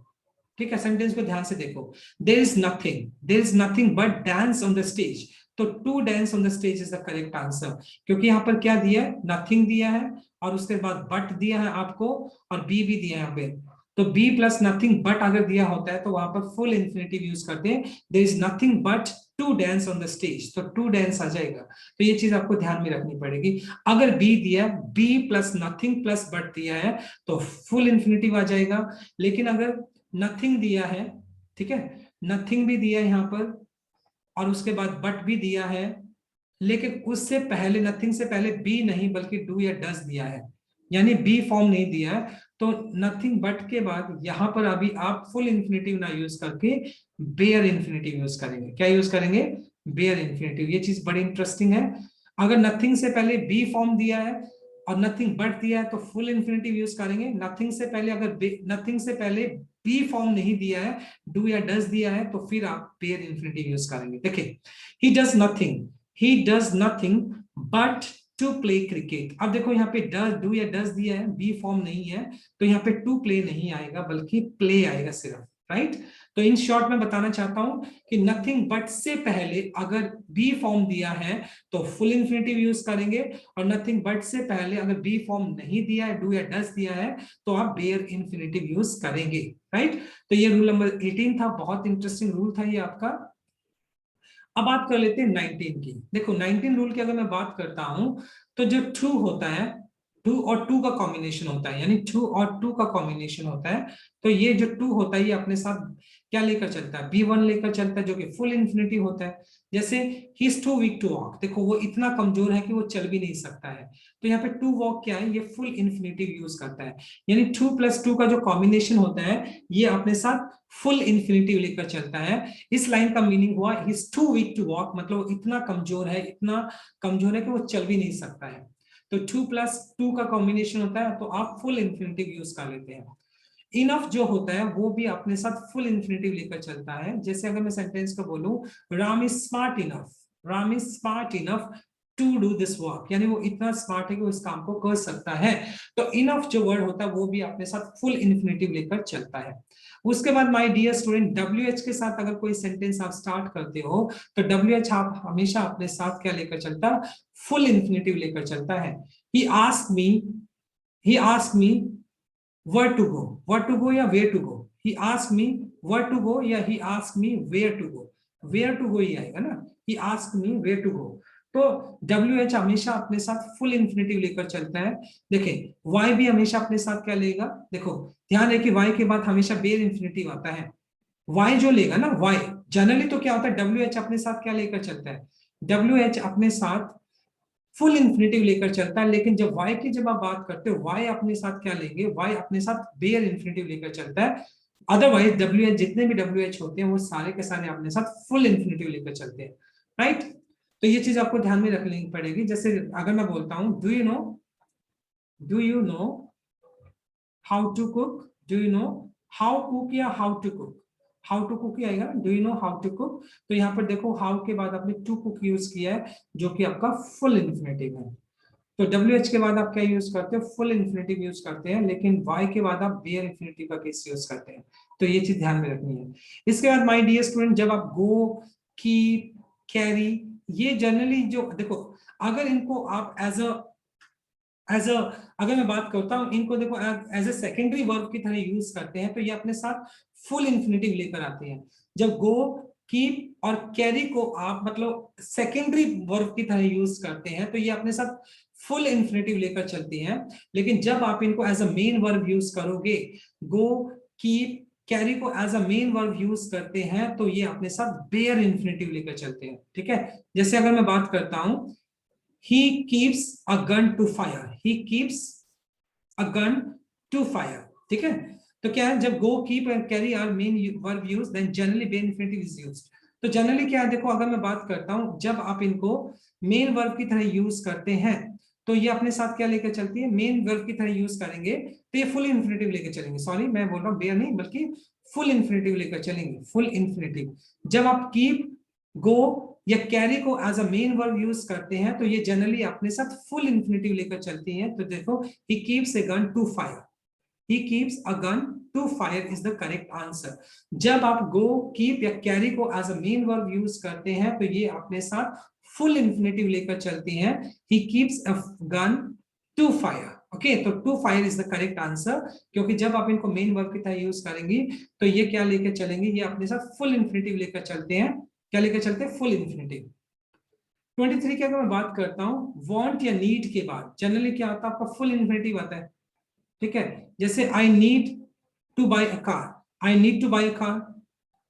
ठीक है, सेंटेंस को ध्यान से देखो, there is nothing but dance on the stage, तो to dance on the stage is the correct answer, क्योंकि यहाँ पर क्या दिया है, नथिंग दिया है और उसके बाद बट दिया है आपको और बी भी दिया है यहाँ पे। तो बी प्लस नथिंग बट अगर दिया होता है तो वहां पर फुल इंफिनिटिव यूज करते हैं, there is nothing but to dance on the stage, तो टू डांस आ जाएगा। तो ये चीज आपको ध्यान में रखनी पड़ेगी। अगर बी दिया, be plus nothing plus but दिया है तो फुल इंफिनिटिव आ जाएगा। लेकिन अगर नथिंग दिया है, ठीक है, नथिंग भी दिया है यहाँ पर और उसके बाद बट भी दिया है, लेकिन उससे पहले, नथिंग से पहले बी नहीं बल्कि डू या डज दिया है, यानी बी फॉर्म नहीं दिया है, तो नथिंग बट के बाद यहां पर अभी आप फुल इंफिनिटिव ना यूज करके बेयर इंफिनिटिव यूज करेंगे। क्या यूज करेंगे, बेयर इंफिनिटिव। ये चीज बड़ी इंटरेस्टिंग है। अगर नथिंग से पहले बी फॉर्म दिया है और नथिंग बट दिया है तो फुल इंफिनिटिव यूज करेंगे। नथिंग से पहले अगर नथिंग से पहले बी फॉर्म नहीं दिया है, डू या डज दिया है, तो फिर आप बेयर इंफिनिटिव यूज करेंगे। देखिए, he does nothing, he does nothing but to play cricket। अब देखो यहाँ पे डज, डू या डज दिया है, बी फॉर्म नहीं है, तो यहाँ पे टू प्ले नहीं आएगा बल्कि प्ले आएगा सिर्फ, राइट। तो इन शॉर्ट में बताना चाहता हूं कि नथिंग बट से पहले अगर बी फॉर्म दिया है तो फुल इंफिनिटिव यूज करेंगे, और नथिंग बट से पहले अगर बी फॉर्म नहीं दिया है, डू या डज दिया है, तो आप बेयर इंफिनिटिव यूज करेंगे, राइट। तो ये रूल नंबर 18 था, बहुत इंटरेस्टिंग रूल था ये आपका। अब बात कर लेते हैं 19 की। देखो 19 रूल की अगर मैं बात करता हूं तो जो टू होता है, टू और टू का कॉम्बिनेशन होता है, यानी टू और टू का कॉम्बिनेशन होता है, तो ये जो टू होता है ये अपने साथ क्या लेकर चलता है, बी वन लेकर चलता है जो कि फुल इंफिनिटी होता है। जैसे he is too weak to walk, देखो वो इतना कमजोर है कि वो चल भी नहीं सकता है, तो यहाँ पे टू वॉक क्या है, ये फुल इंफिनिटिव यूज करता है। यानी टू प्लस टू का जो कॉम्बिनेशन होता है ये अपने साथ फुल इंफिनिटिव लेकर चलता है। इस लाइन का मीनिंग हुआ he is too weak to walk, मतलब इतना कमजोर है, इतना कमजोर है कि वो चल भी नहीं सकता है। तो टू प्लस टू का कॉम्बिनेशन होता है तो आप फुल इंफिनिटिव यूज कर लेते हैं। इनफ जो होता है वो भी अपने साथ फुल इंफिनिटिव लेकर चलता है। जैसे अगर मैं सेंटेंस को बोलूं, Ram is smart enough, Ram is smart enough to do this work, यानी वो इतना स्मार्ट है कि वो इस काम को कर सकता है। तो इनफ जो वर्ड होता है वो भी अपने साथ फुल इंफिनिटिव लेकर चलता है। उसके बाद my dear student, W H के साथ अगर कोई सेंटेंस आप स्टार्ट करते हो तो डब्ल्यू एच आप हमेशा अपने साथ क्या लेकर चलता है, फुल इंफिनिटिव लेकर चलता है। He ask me, he ask me where to go, what to go या where to go, he asked me where to go या he asked me where to go, where to go ही आएगा ना, he asked me where to go। तो WH हमेशा अपने साथ full infinitive लेकर चलता है। देखें Y भी हमेशा अपने साथ क्या लेगा, देखो ध्यान है कि Y के बाद हमेशा बेयर इंफिनिटिव आता है। Y जो लेगा ना, Y जनरली तो क्या होता है, WH अपने साथ क्या लेकर चलता है, WH अपने साथ फुल इंफिनिटिव लेकर चलता है। लेकिन जब y की जब आप बात करते हो, y अपने साथ क्या लेंगे, y अपने साथ बेयर इंफिनिटिव लेकर चलता है। अदरवाइज WH, जितने भी WH होते हैं वो सारे के सारे अपने साथ फुल इन्फिनेटिव लेकर चलते हैं, राइट। तो ये चीज आपको ध्यान में रखनी पड़ेगी। जैसे अगर मैं बोलता हूँ do you know how to cook, do you know how cook या how to cook, how to cook ही आएगा, do you know how to cook. तो यहाँ पर देखो हाउ के बाद आपने टू कुक यूज किया है जो कि आपका फुल इन्फिनेटिव है। तो WH के बाद आप क्या यूज करते हो, फुल इन्फिनेटिव यूज करते हैं, लेकिन Y के बाद आप बेयर इन्फिनेटिव का केस यूज करते हैं। तो ये चीज ध्यान में रखनी है। इसके बाद माय डियर स्टूडेंट, जब आप गो, कीप, कैरी, ये जनरली जो देखो, अगर इनको आप एज अ अगर मैं बात करता हूं इनको देखो एज ए सेकेंडरी वर्ब की तरह यूज करते हैं, तो ये अपने साथ फुल इन्फिनेटिव लेकर आते हैं। जब गो, कीप और कैरी को आप मतलब सेकेंडरी वर्ब की तरह यूज करते हैं तो ये अपने साथ फुल इन्फिनेटिव लेकर चलती हैं। लेकिन जब आप इनको as a main verb use करोगे, गो, कीप, कैरी को as a main verb use करते हैं, तो ये अपने साथ बेयर इन्फिनेटिव लेकर चलते हैं, ठीक है। जैसे अगर मैं बात करता हूं, he keeps a gun to fire, he keeps a gun to fire, ठीक है। तो क्या है, जब go, keep and carry are main verb used, then generally be infinitive is used। तो जनरली क्या है, देखो अगर मैं बात करता हूं, जब आप इनको मेन वर्ब की तरह यूज करते हैं तो ये अपने साथ क्या लेकर चलती है, मेन वर्ब की तरह यूज करेंगे तो ये फुल इन्फिनेटिव लेकर चलेंगे। सॉरी मैं बोल रहा हूं बेयर नहीं बल्कि फुल इन्फिनेटिव लेकर चलेंगे, फुल इन्फिनेटिव। जब आप कीप, गो या कैरी को as a main verb use करते हैं तो ये जनरली अपने साथ फुल इन्फिनेटिव लेकर चलती हैं। तो देखो he keeps a gun to fire, he keeps a gun to fire is the correct answer। जब आप go, keep या carry को as a main verb use करते हैं तो ये अपने साथ फुल इन्फिनेटिव लेकर चलती हैं। he keeps a gun to fire, okay तो to fire is the correct answer, क्योंकि जब आप इनको मेन वर्ब की तरह यूज करेंगी तो ये क्या लेकर चलेंगे, ये अपने साथ फुल इन्फिनेटिव लेकर चलते हैं। क्या लेकर चलते हैं, फुल इन्फिनेटिव। 23 की अगर मैं बात करता हूँ, वांट या नीड के बाद जनरली क्या आता है, आपका फुल इन्फिनेटिव आता है, ठीक है। जैसे I need to buy a car, I need to buy a car,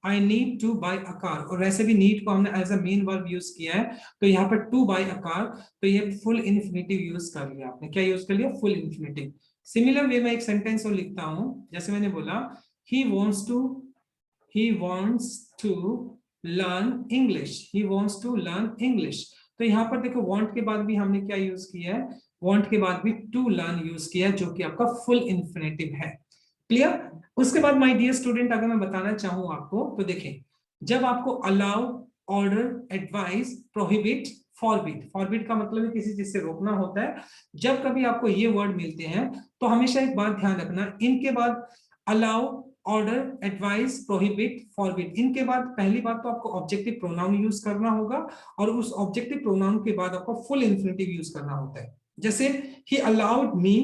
I need to buy a car. और वैसे भी नीड को हमने as a main verb use किया है, तो यहाँ पर टू बाय अ कार, तो ये फुल इन्फिनेटिव यूज कर लिया आपने। क्या यूज कर लिया, फुल इन्फिनेटिव। सिमिलर वे में एक सेंटेंस और लिखता हूं, जैसे मैंने बोला he wants to, he wants to learn English, he wants to learn English। तो यहाँ पर देखो want के बाद भी हमने क्या यूज किया है, want के बाद भी to learn यूज किया है जो कि आपका फुल इन्फिनेटिव है। क्लियर। उसके बाद माय डियर स्टूडेंट अगर मैं बताना चाहूँ आपको तो देखें, जब आपको allow, order, advice, prohibit, forbid, forbid का मतलब है किसी चीज से रोकना होता है। जब कभी आपको ये वर्ड मिलते हैं तो हमेशा एक बात ध्यान रखना, इनके बाद allow, order, advice, prohibit, forbid, इनके बाद पहली बात तो आपको ऑब्जेक्टिव प्रोनाउन यूज करना होगा और उस ऑब्जेक्टिव प्रोनाउन के बाद आपको फुल इन्फिनेटिव यूज करना होता है। जैसे he allowed me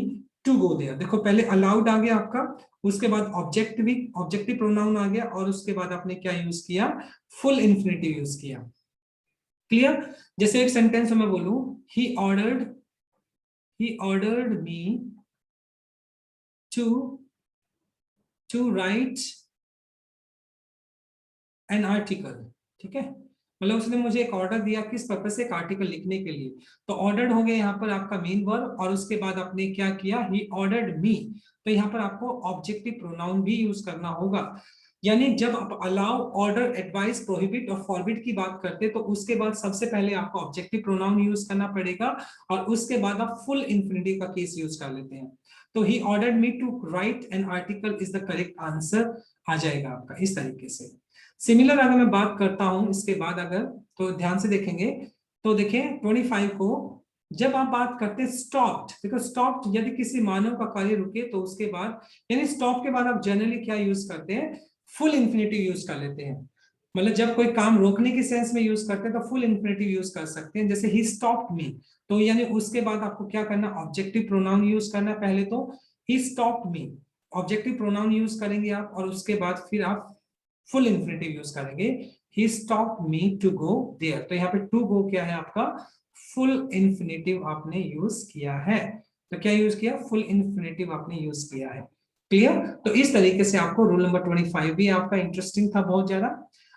to go there, देखो पहले अलाउड आ गया आपका, उसके बाद ऑब्जेक्टिव प्रोनाउन आ गया और उसके बाद आपने क्या यूज किया, फुल इन्फिनेटिव यूज किया। क्लियर। जैसे एक सेंटेंस में बोलूं, he ordered me to write an article, ठीक है, मतलब उसने मुझे एक ऑर्डर दिया किस पर्पस से, एक आर्टिकल लिखने के लिए। तो ऑर्डर्ड हो गया यहाँ पर आपका मेन वर्ब और उसके बाद आपने क्या किया, ही ऑर्डर्ड मी। तो यहाँ पर आपको ऑब्जेक्टिव प्रोनाउन भी यूज करना होगा। यानी जब आप अलाउ, ऑर्डर, एडवाइस, प्रोहिबिट और फॉरबिड की बात करते तो उसके बाद सबसे पहले आपको ऑब्जेक्टिव प्रोनाउन यूज करना पड़ेगा और उसके बाद आप फुल इन्फिनिटिव का केस यूज कर लेते हैं। तो he ordered me to write an article is the correct answer आ जाएगा आपका इस तरीके से। सिमिलर अगर मैं बात करता हूं इसके बाद अगर, तो ध्यान से देखेंगे तो देखें 25 को, जब आप बात करते हैं स्टॉप्ड, देखो स्टॉप्ड यदि किसी मानव का कार्य रुके तो उसके बाद, यानी स्टॉप के बाद आप जनरली क्या यूज करते हैं, फुल इन्फिनेटिव यूज कर लेते हैं। मतलब जब कोई काम रोकने की सेंस में यूज करते हैं तो फुल इन्फिनेटिव यूज कर सकते हैं। जैसे ही स्टॉप्ड मी, तो यानी उसके बाद आपको क्या करना, ऑब्जेक्टिव प्रोनाउन यूज करना। पहले तो he stopped me, objective pronoun use करेंगे आप और उसके बाद फिर आप फुल इन्फिनेटिव यूज करेंगे, he stopped me to go there। तो यहाँ पे to go क्या है आपका, फुल इन्फिनेटिव आपने यूज किया है। तो क्या यूज किया, फुल इन्फिनेटिव आपने यूज किया है। क्लियर। तो इस तरीके से आपको रूल नंबर 25 भी आपका इंटरेस्टिंग था बहुत ज्यादा।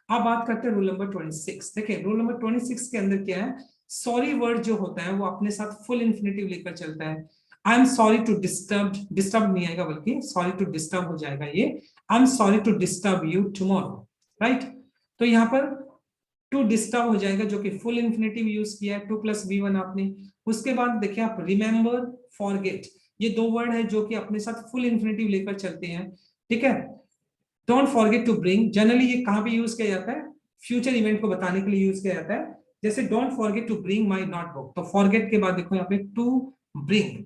अब बात करते हैं रूल नंबर 26। देखिए रूल नंबर 26 के अंदर क्या है, सॉरी वर्ड जो होता है वो अपने साथ फुल इन्फिनेटिव लेकर चलता है। I am sorry to disturb, disturb नहीं आएगा बल्कि सॉरी टू डिस्टर्ब हो जाएगा ये। I am sorry to disturb you tomorrow, right. तो यहाँ पर टू डिस्टर्ब हो जाएगा जो कि फुल इंफिनिटिव यूज किया है, टू प्लस V1 आपने। उसके बाद देखिए आप रिमेंबर, फॉरगेट, ये दो वर्ड है जो कि अपने साथ फुल इंफिनिटिव लेकर चलते हैं, ठीक है। Don't forget to bring, generally ये कहाँ पे यूज किया जाता है, फ्यूचर इवेंट को बताने के लिए यूज किया जाता है। जैसे don't forget to bring my notebook, तो फॉरगेट के बाद देखो यहाँ पे टू ब्रिंग।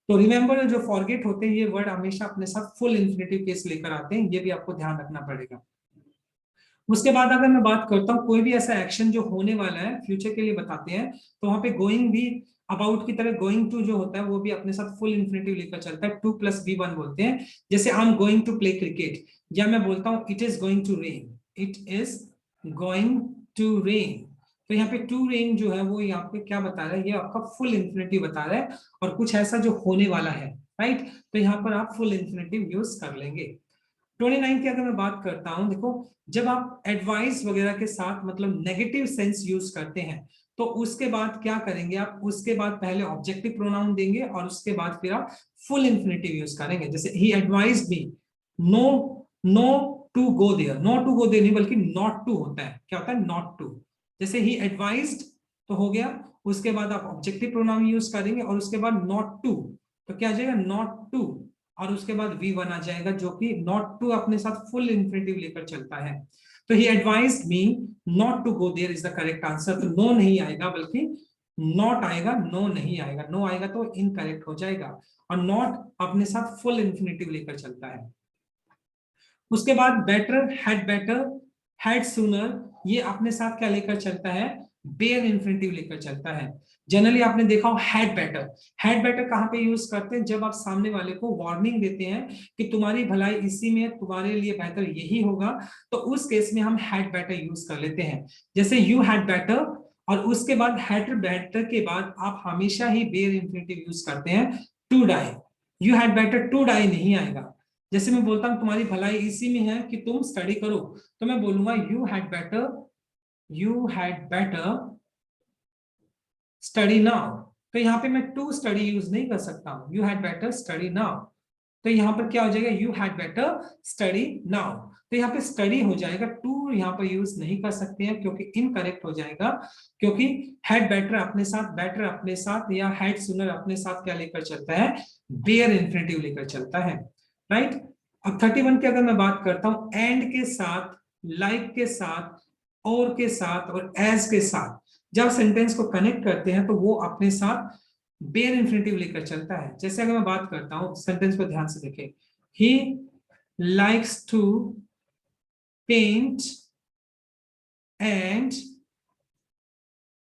तो रिमेंबर जो फॉरगेट होते हैं ये वर्ड हमेशा अपने साथ फुल इंफिनिटिव केस लेकर आते हैं, ये भी आपको ध्यान रखना पड़ेगा। उसके बाद अगर मैं बात करता हूँ कोई भी ऐसा एक्शन जो होने वाला है फ्यूचर के लिए बताते हैं, तो वहां पे गोइंग भी अबाउट की तरह गोइंग टू जो होता है वो भी अपने साथ फुल इंफिनिटिव लेकर चलता है, टू प्लस V1 बोलते हैं। जैसे I am going to play cricket, या मैं बोलता हूँ it is going to rain, it is going to rain. तो यहाँ पे टू रेन जो है वो यहाँ पे क्या बता रहा है, ये आपका फुल इंफिनिटिव बता रहा है और कुछ ऐसा जो होने वाला है, राइट। तो यहाँ पर आप फुल इंफिनिटिव यूज कर लेंगे। 29 की अगर मैं बात करता हूं, देखो जब आप एडवाइस वगैरह के साथ मतलब नेगेटिव सेंस यूज करते हैं तो उसके बाद क्या करेंगे आप, उसके बाद पहले ऑब्जेक्टिव प्रोनाउन देंगे और उसके बाद फिर आप फुल इंफिनिटिव यूज करेंगे। जैसे he advised me no no to go there, no to go there नहीं बल्कि नॉट टू होता है, क्या होता है नॉट टू। जैसे ही एडवाइज्ड तो हो गया, उसके बाद आप ऑब्जेक्टिव प्रोनाउन यूज करेंगे और उसके बाद नॉट टू, तो क्या आ जाएगा नॉट टू, और उसके बाद V1 आ जाएगा जो कि नॉट टू अपने साथ फुल इंफिनिटिव लेकर चलता है। तो he advised me not to go there is the correct answer. तो नो नहीं आएगा बल्कि नॉट आएगा, नो नहीं आएगा, नो आएगा तो इनकरेक्ट हो जाएगा, और नॉट अपने साथ फुल इंफिनिटिव लेकर चलता है। उसके बाद बेटर, हैड सूनर, ये अपने साथ क्या लेकर चलता है, बेयर इंफिनिटिव लेकर चलता है। जनरली आपने देखा हो हैड बेटर कहां पे यूज करते हैं, जब आप सामने वाले को वार्निंग देते हैं कि तुम्हारी भलाई इसी में, तुम्हारे लिए बेहतर यही होगा, तो उस केस में हम हैड बेटर यूज कर लेते हैं। जैसे यू हैड बेटर, और उसके बाद हैड बेटर के बाद आप हमेशा ही बेयर इंफिनिटिव यूज करते हैं, to die. You had better to die नहीं आएगा। जैसे मैं बोलता हूं तुम्हारी भलाई इसी में है कि तुम स्टडी करो, तो मैं बोलूंगा you had better study now. तो यहाँ पे मैं टू स्टडी यूज नहीं कर सकता हूं, you had better study now. तो यहाँ पर क्या हो जाएगा, you had better study now. तो यहाँ पे स्टडी हो जाएगा, टू यहाँ पर यूज नहीं कर सकते हैं क्योंकि इनकरेक्ट हो जाएगा, क्योंकि हैड बेटर अपने साथ या हैड सूनर अपने साथ क्या लेकर चलता है, बेयर इंफिनिटिव लेकर चलता है, राइट। अब 31 की अगर मैं बात करता हूं, एंड के साथ, लाइक के साथ, और के साथ और एज के साथ जब सेंटेंस को कनेक्ट करते हैं तो वो अपने साथ बेयर इंफिनिटिव लेकर चलता है। जैसे अगर मैं बात करता हूं, सेंटेंस को ध्यान से देखें, he likes to paint and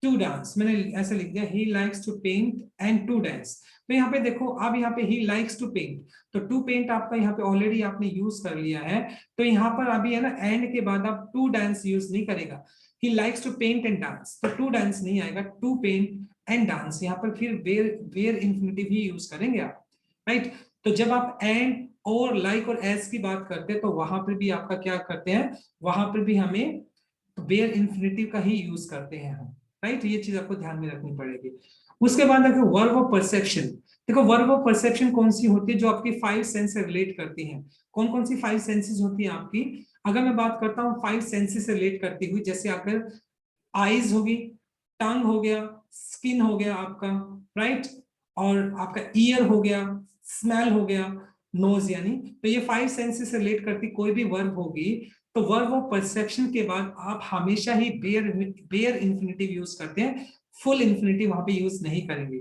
to dance, मैंने ऐसे लिख दिया he likes to paint and to dance. तो यहाँ पे देखो, अब यहाँ पे ही लाइक्स टू पेंट, तो टू पेंट आपका यहाँ पे ऑलरेडी आपने यूज कर लिया है, तो यहाँ पर अभी है ना एंड के बाद आप टू डांस यूज नहीं करेगा। He likes to paint and dance, तो टू डांस नहीं आएगा, टू पेंट एंड डांस, यहाँ पर फिर वेयर इंफिनिटिव ही यूज करेंगे आप, राइट। तो जब आप एंड और लाइक और एज की बात करते हैं तो वहां पर भी आपका क्या करते हैं, वहां पर भी हमें वेयर इंफिनिटिव का ही यूज करते हैं हम, राइट। ये चीज आपको ध्यान में रखनी पड़ेगी। उसके बाद देखो वर्ब ऑफ परसेप्शन, देखो वर्ब ऑफ परसेप्शन कौन सी होती है, जो आपकी फाइव सेंस से रिलेट करती हैं। कौन कौन सी फाइव सेंसेस होती हैं आपकी, अगर मैं बात करता हूँ फाइव सेंसेस से रिलेट करती हुई, जैसे अगर आईज होगी, टंग हो गया, स्किन हो गया आपका, राइट, और आपका ईयर हो गया, स्मेल हो गया, नोज, यानी तो ये फाइव सेंसेस से रिलेट करती कोई भी वर्ब होगी, तो वर्ब ऑफ परसेप्शन के बाद आप हमेशा ही बेयर इंफिनिटिव यूज करते हैं, फुल इंफिनिटिव वहां पे यूज नहीं करेंगे।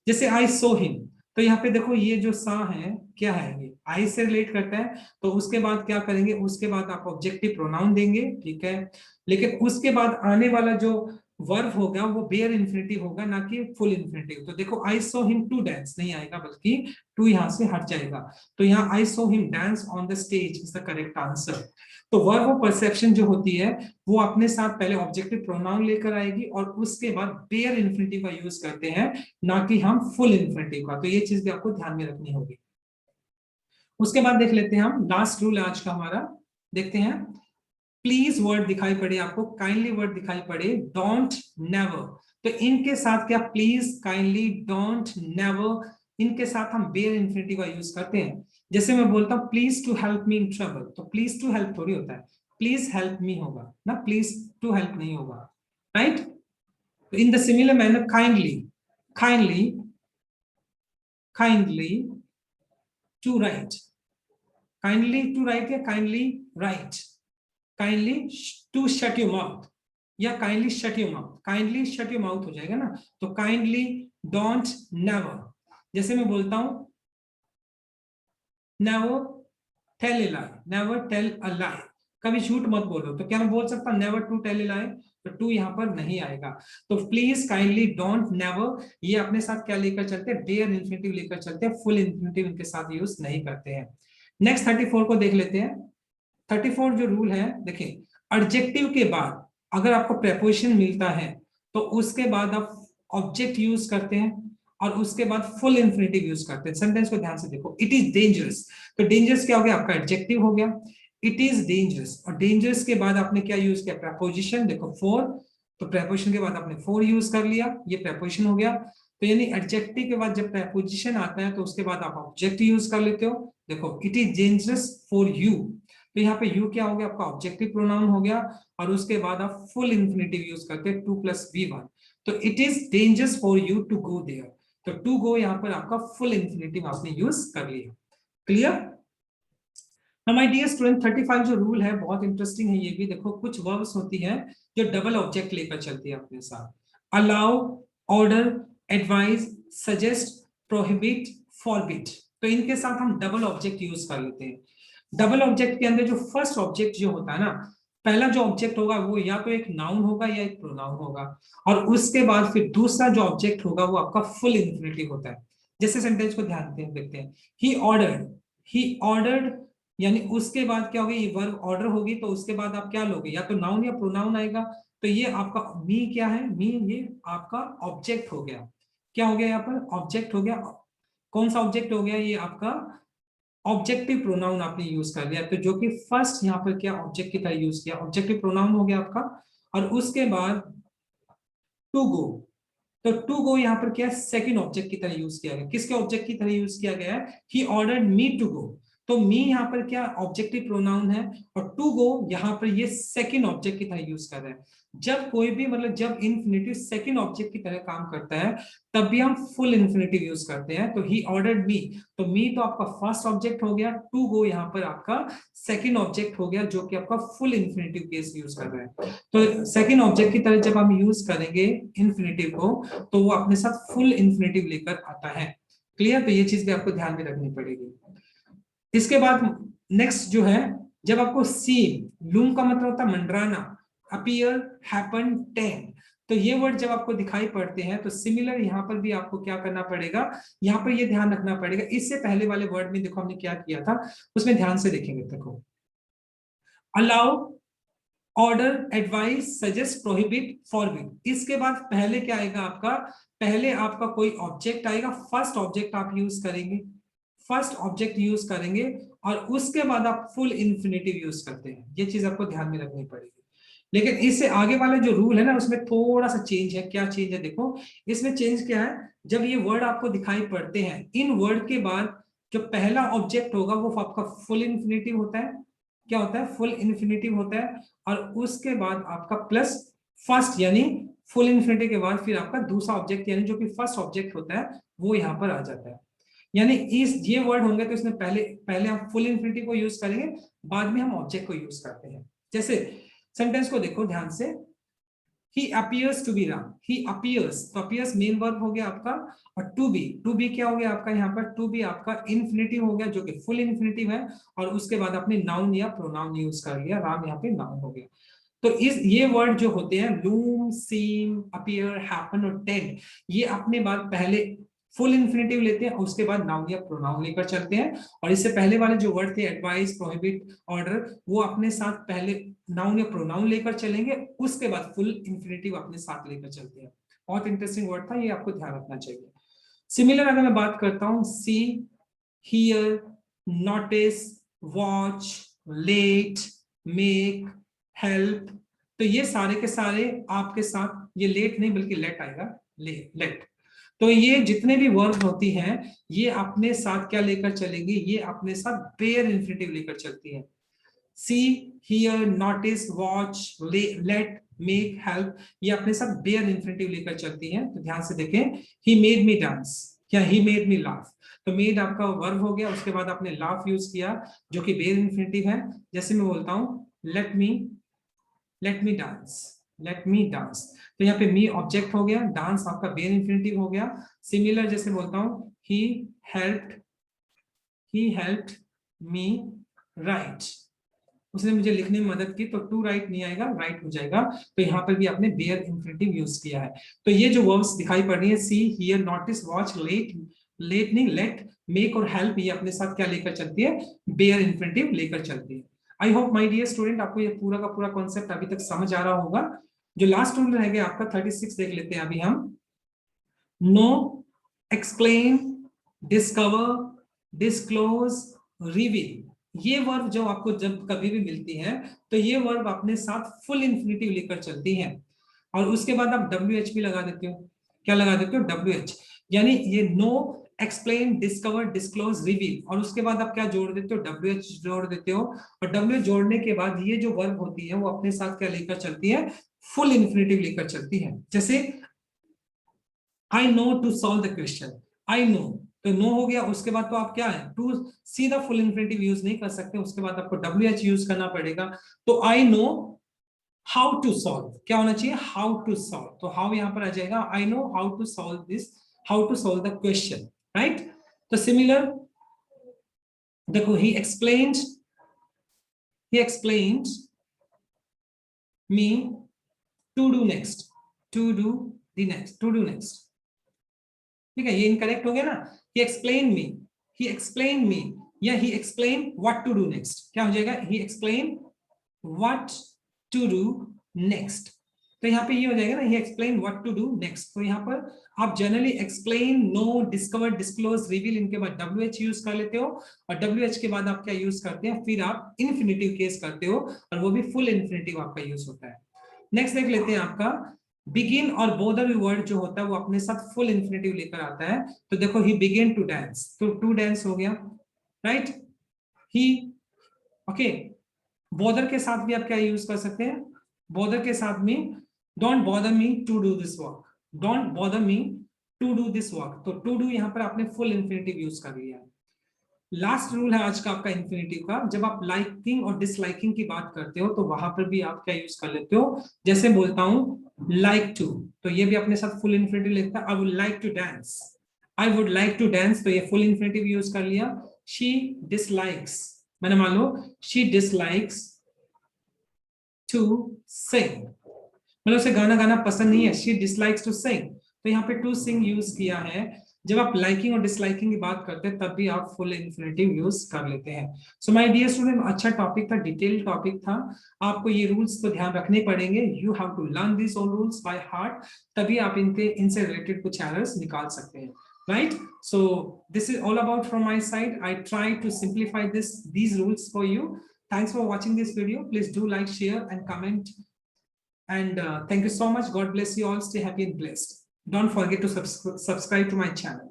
जैसे आई सो हिम, तो यहाँ पे देखो ये जो सा है क्या है, ये आई से रिलेट करता है, तो उसके बाद क्या करेंगे, उसके बाद आप ऑब्जेक्टिव प्रोनाउन देंगे, ठीक है, लेकिन उसके बाद आने वाला जो वर्ब होगा वो बेयर इंफिनिटिव होगा, ना कि फुल इंफिनिटिव। तो देखो आई सो हिम टू डांस नहीं आएगा बल्कि टू यहां से हट जाएगा, तो यहाँ I saw him dance on the stage is the correct answer. तो वर्ब ऑफ परसेप्शन जो होती है वो अपने साथ पहले ऑब्जेक्टिव प्रोनाउन लेकर आएगी और उसके बाद बेयर इंफिनिटिव का यूज करते हैं, ना कि हम फुल इंफिनिटिव का। तो ये चीज भी आपको ध्यान में रखनी होगी। उसके बाद देख लेते हैं हम लास्ट रूल आज का हमारा, देखते हैं। प्लीज वर्ड दिखाई पड़े आपको, काइंडली वर्ड दिखाई पड़े, डोंट, नेवर, तो इनके साथ क्या प्लीज, काइंडली, डोंट, नेवर, इनके साथ हम बेयर इंफिनिटिव का यूज करते हैं। जैसे मैं बोलता हूँ please to help me in trouble, तो प्लीज टू हेल्प थोड़ी होता है, प्लीज हेल्प मी होगा ना, प्लीज टू हेल्प नहीं होगा, right. In the similar manner kindly, kindly, kindly to write, kindly to write या kindly write, kindly to shut your mouth या kindly shut your mouth, kindly shut your mouth हो जाएगा ना, तो kindly don't never, जैसे मैं बोलता हूं never tell a lie, never tell a lie, कभी झूठ मत बोलो, तो क्या मैं बोल सकता never to tell a lie, तो टू यहाँ पर नहीं आएगा। तो प्लीज काइंडली डोंट नेवर, ये अपने साथ क्या लेकर चलते हैं, डेयर इन्फिनिटिव लेकर चलते हैं, फुल इन्फिनिटिव इनके साथ यूज नहीं करते हैं। नेक्स्ट 34 को देख लेते हैं। 34 जो रूल है देखिए, एडजेक्टिव के बाद अगर आपको प्रेपोजिशन मिलता है तो उसके बाद आप ऑब्जेक्ट यूज करते हैं और उसके बाद फुल इंफिनिटिव यूज करते हैं। सेंटेंस को ध्यान से देखो, इट इज डेंजरस, तो डेंजरस क्या हो गया, आपका एडजेक्टिव हो गया, इट इज डेंजरस, और डेंजरस के बाद आपने क्या यूज किया, प्रेपोजिशन, देखो फॉर, तो प्रेपोजिशन के बाद आपने फॉर यूज कर लिया, ये प्रेपोजिशन हो गया। तो यानी एडजेक्टिव के बाद जब प्रेपोजिशन आता है तो उसके बाद आप ऑब्जेक्ट यूज कर लेते हो। देखो it is dangerous for you, तो यहाँ पे यू क्या हो गया, आपका ऑब्जेक्टिव प्रोनाउन हो गया, और उसके बाद आप फुल इंफिनिटिव यूज करते हैं, 2 + V1, तो it is dangerous for you to go there, तो टू गो यहाँ पर आपका फुल इंफिनिटिव आपने यूज कर लिया। Clear. Now my dear student, 35 जो रूल है बहुत इंटरेस्टिंग है ये भी। देखो कुछ वर्ब्स होती हैं जो डबल ऑब्जेक्ट लेकर चलती है अपने साथ, allow, order, advise, suggest, prohibit, forbid, तो इनके साथ हम डबल ऑब्जेक्ट यूज कर लेते हैं। डबल ऑब्जेक्ट के अंदर जो फर्स्ट ऑब्जेक्ट जो होता है ना, पहला जो ऑब्जेक्ट होगा वो या तो एक नाउन होगा या एक प्रोनाउन होगा, और उसके बाद फिर दूसरा जो ऑब्जेक्ट होगा वो आपका फुल इंफिनिटिव होता है। जैसे सेंटेंस को ध्यान से देखते हैं, ही ऑर्डर्ड, ही ऑर्डर्ड, यानी उसके बाद क्या होगा, ये वर्ब ऑर्डर होगी तो उसके बाद आप क्या लोगे, या तो नाउन या प्रोनाउन आएगा, तो ये आपका मी क्या है, मी ये आपका ऑब्जेक्ट हो गया, क्या हो गया यहाँ पर, ऑब्जेक्ट हो गया। कौन सा ऑब्जेक्ट हो गया, ये आपका ऑब्जेक्टिव प्रोनाउन आपने यूज कर लिया, तो जो कि फर्स्ट यहाँ पर क्या ऑब्जेक्ट की तरह यूज किया, ऑब्जेक्टिव प्रोनाउन हो गया आपका। और उसके बाद टू गो, तो टू गो यहाँ पर क्या सेकंड ऑब्जेक्ट की तरह यूज किया गया, किसके ऑब्जेक्ट की तरह यूज किया गया है, ही ऑर्डर्ड मी टू गो, तो मी यहाँ पर क्या ऑब्जेक्टिव प्रोनाउन है, और टू गो यहाँ पर ये सेकंड ऑब्जेक्ट की तरह यूज कर रहे हैं। जब कोई भी मतलब जब इन्फिनिटिव सेकंड ऑब्जेक्ट की तरह काम करता है तब भी हम फुल इन्फिनिटिव यूज करते हैं। तो ही ऑर्डर्ड मी, तो मी तो आपका फर्स्ट ऑब्जेक्ट हो गया, टू गो यहाँ पर आपका सेकंड ऑब्जेक्ट हो गया जो कि आपका फुल इन्फिनिटिव केस यूज कर रहे हैं। तो सेकंड ऑब्जेक्ट की तरह जब हम यूज करेंगे इन्फिनिटिव को तो वो अपने साथ फुल इन्फिनिटिव लेकर आता है। क्लियर, तो ये चीज भी आपको ध्यान में रखनी पड़ेगी। इसके बाद नेक्स्ट जो है, जब आपको सी, लूम का मतलब होता है मंडराना, अपीयर, हैपन, टेंड, तो ये वर्ड जब आपको दिखाई पड़ते हैं तो सिमिलर यहाँ पर भी आपको क्या करना पड़ेगा, यहाँ पर ये ध्यान रखना पड़ेगा। इससे पहले वाले वर्ड में देखो हमने क्या किया था, उसमें ध्यान से देखेंगे। देखो allow, order, advice, suggest, prohibit, forbid, इसके बाद पहले क्या आएगा आपका, पहले आपका कोई ऑब्जेक्ट आएगा, फर्स्ट ऑब्जेक्ट आप यूज करेंगे, फर्स्ट ऑब्जेक्ट यूज करेंगे, और उसके बाद आप फुल इंफिनिटिव यूज करते हैं। ये चीज आपको ध्यान में रखनी पड़ेगी। लेकिन इससे आगे वाला जो रूल है ना उसमें थोड़ा सा चेंज है। क्या चेंज है, देखो इसमें चेंज क्या है, जब ये वर्ड आपको दिखाई पड़ते हैं, इन वर्ड के बाद जो पहला ऑब्जेक्ट होगा वो आपका फुल इंफिनिटिव होता है, क्या होता है, फुल इंफिनिटिव होता है, और उसके बाद आपका प्लस फर्स्ट, यानी फुल इंफिनिटी के बाद फिर आपका दूसरा ऑब्जेक्ट यानी जो कि फर्स्ट ऑब्जेक्ट होता है वो यहाँ पर आ जाता है। यानी इस ये वर्ड होंगे तो इसमें पहले पहले हम फुल इंफिनिटी को यूज करेंगे, बाद में हम ऑब्जेक्ट को यूज करते हैं। जैसे सेंटेंस को देखो ध्यान से, he appears to be Ram, he appears, तो appears मेन वर्ब हो गया आपका, और टू बी क्या हो गया आपका, यहाँ पर टू बी आपका इन्फिनिटिव हो गया जो कि फुल इन्फिनिटिव है, और उसके बाद आपने नाउन या प्रोनाउन यूज कर लिया, राम यहाँ पे नाउन हो गया। तो इस ये वर्ड जो होते हैं लूम, सीम, अपीयर, हैपन और टेंड, ये अपने बाद पहले फुल इंफिनिटिव लेते हैं और उसके बाद नाउन या प्रोनाउन लेकर चलते हैं। और इससे पहले वाले जो वर्ड थे एडवाइस, प्रोहिबिट, ऑर्डर, वो अपने साथ पहले नाउन या प्रोनाउन लेकर चलेंगे, उसके बाद फुल इंफिनिटिव अपने साथ लेकर चलते हैं। बहुत इंटरेस्टिंग वर्ड था, ये आपको ध्यान रखना चाहिए। सिमिलर अगर मैं बात करता हूँ, see, hear, notice, watch, let, make, help, तो ये सारे के सारे आपके साथ, ये लेट नहीं बल्कि लेट आएगा, लेट। तो ये जितने भी वर्ब होती हैं ये अपने साथ क्या लेकर चलेंगी, ये अपने साथ बेयर इंफिनिटिव लेकर चलती है। See, hear, notice, watch, let, make, help, ये अपने साथ बेयर इंफिनिटिव लेकर चलती हैं। तो ध्यान से देखें, ही मेड मी डांस या ही मेड मी लाफ, तो मेड आपका वर्ब हो गया, उसके बाद आपने लाफ यूज किया जो कि बेयर इंफिनिटिव है। जैसे मैं बोलता हूं लेट मी डांस, लेट मी डांस, तो यहाँ पे मी ऑब्जेक्ट हो गया, डांस आपका बेयर इंफिनिटिव हो गया। सिमिलर जैसे बोलता हूं ही हेल्प्ड मी राइट, उसने मुझे लिखने में मदद की, तो टू राइट नहीं आएगा, राइट हो जाएगा। तो यहाँ पर भी आपने बेयर इंफिनिटिव यूज किया है। तो ये जो वर्ब्स दिखाई पड़ रही है, see, hear, notice, watch, late नहीं लेट, मेक और हेल्प, ये अपने साथ क्या लेकर चलती है, बेयर इंफिनिटिव लेकर चलती है। I hope my dear student आपको ये पूरा का पूरा कॉन्सेप्ट अभी तक समझ आ रहा होगा। जो लास्ट रूल रह गया आपका 36 देख लेते हैं अभी हम। Know, explain, discover, disclose, reveal, ये वर्ब जो आपको जब कभी भी मिलती है तो ये वर्ब अपने साथ फुल इंफिनिटिव लेकर चलती है। और उसके बाद आप WH भी लगा देते हो, क्या लगा देते हो, WH, यानी ये know, explain, discover, disclose, reveal, और उसके बाद आप क्या जोड़ देते हो, WH जोड़ देते हो। और WH जोड़ने के बाद ये जो वर्ब होती है वो अपने साथ क्या लेकर चलती है, फुल इंफिनिटिव लेकर चलती है। जैसे I know to solve the question, I know, तो नो हो गया, उसके बाद तो आप क्या है, टू सीधा फुल इंफिनिटिव यूज नहीं कर सकते, उसके बाद आपको WH यूज करना पड़ेगा। तो I know how to solve, क्या होना चाहिए, how to solve, तो how यहां पर आ जाएगा, I know how to solve this, how to solve the question, right? तो सिमिलर देखो, he explained me to do next, to do the next, to do next, ठीक है, ये इनकरेक्ट हो गया ना। he explained me या he explained what to do next, क्या हो जाएगा, he explained what to do next, तो यहाँ पे ये हो जाएगा ना, he explained what to do next। तो यहाँ पर आप generally explain, know, discover, disclose, reveal, इनके बाद WH यूज कर लेते हो, और WH के बाद आप क्या यूज करते हैं, फिर आप इन्फिनिटिव केस करते हो, और वो भी फुल इन्फिनिटिव आपका यूज होता है। नेक्स्ट देख लेते हैं आपका बिगिन और बोदर वर्ड जो होता है वो अपने साथ फुल इंफिनिटिव लेकर आता है। तो देखो ही बिगिन टू डांस, तो टू डांस हो गया, राइट, ही, ओके। बोदर के साथ भी आप क्या यूज कर सकते हैं, बोदर के साथ में don't bother me to do this work, don't bother me to do this work, तो टू डू यहाँ पर आपने फुल इंफिनिटिव यूज कर लिया। लास्ट रूल है आज का आपका इंफिनिटिव का, जब आप लाइकिंग और डिसलाइकिंग की बात करते हो तो वहां पर भी आप क्या यूज कर लेते हो, जैसे बोलता हूं लाइक टू, तो ये भी अपने साथ फुल इंफिनिटिव लेता है। I would like to dance, I would like to dance, तो ये फुल इंफिनिटिव यूज कर लिया। शी डिसलाइक्स, मैंने मान लो शी डिसलाइक्स टू सिंग, मतलब उसे गाना गाना पसंद नहीं है, शी डिसलाइक्स टू सिंग, तो यहाँ पे टू सिंग यूज किया है। जब आप लाइकिंग और डिसलाइकिंग की बात करते हैं तब भी आप फुल इंफिनिटिव यूज कर लेते हैं। सो माय डियर स्टूडेंट, अच्छा टॉपिक था, डिटेल टॉपिक था, आपको ये रूल्स तो ध्यान रखने पड़ेंगे, you have to learn this all rules by heart, तभी आप इनसे रिलेटेड कुछ एरर्स निकाल सकते हैं, right? So this is all about from my side. I try to simplify these rules for you. Thanks for watching this video. Please do like, share and comment, and thank you so much. God bless you all. Stay happy and blessed. Don't forget to subscribe to my channel.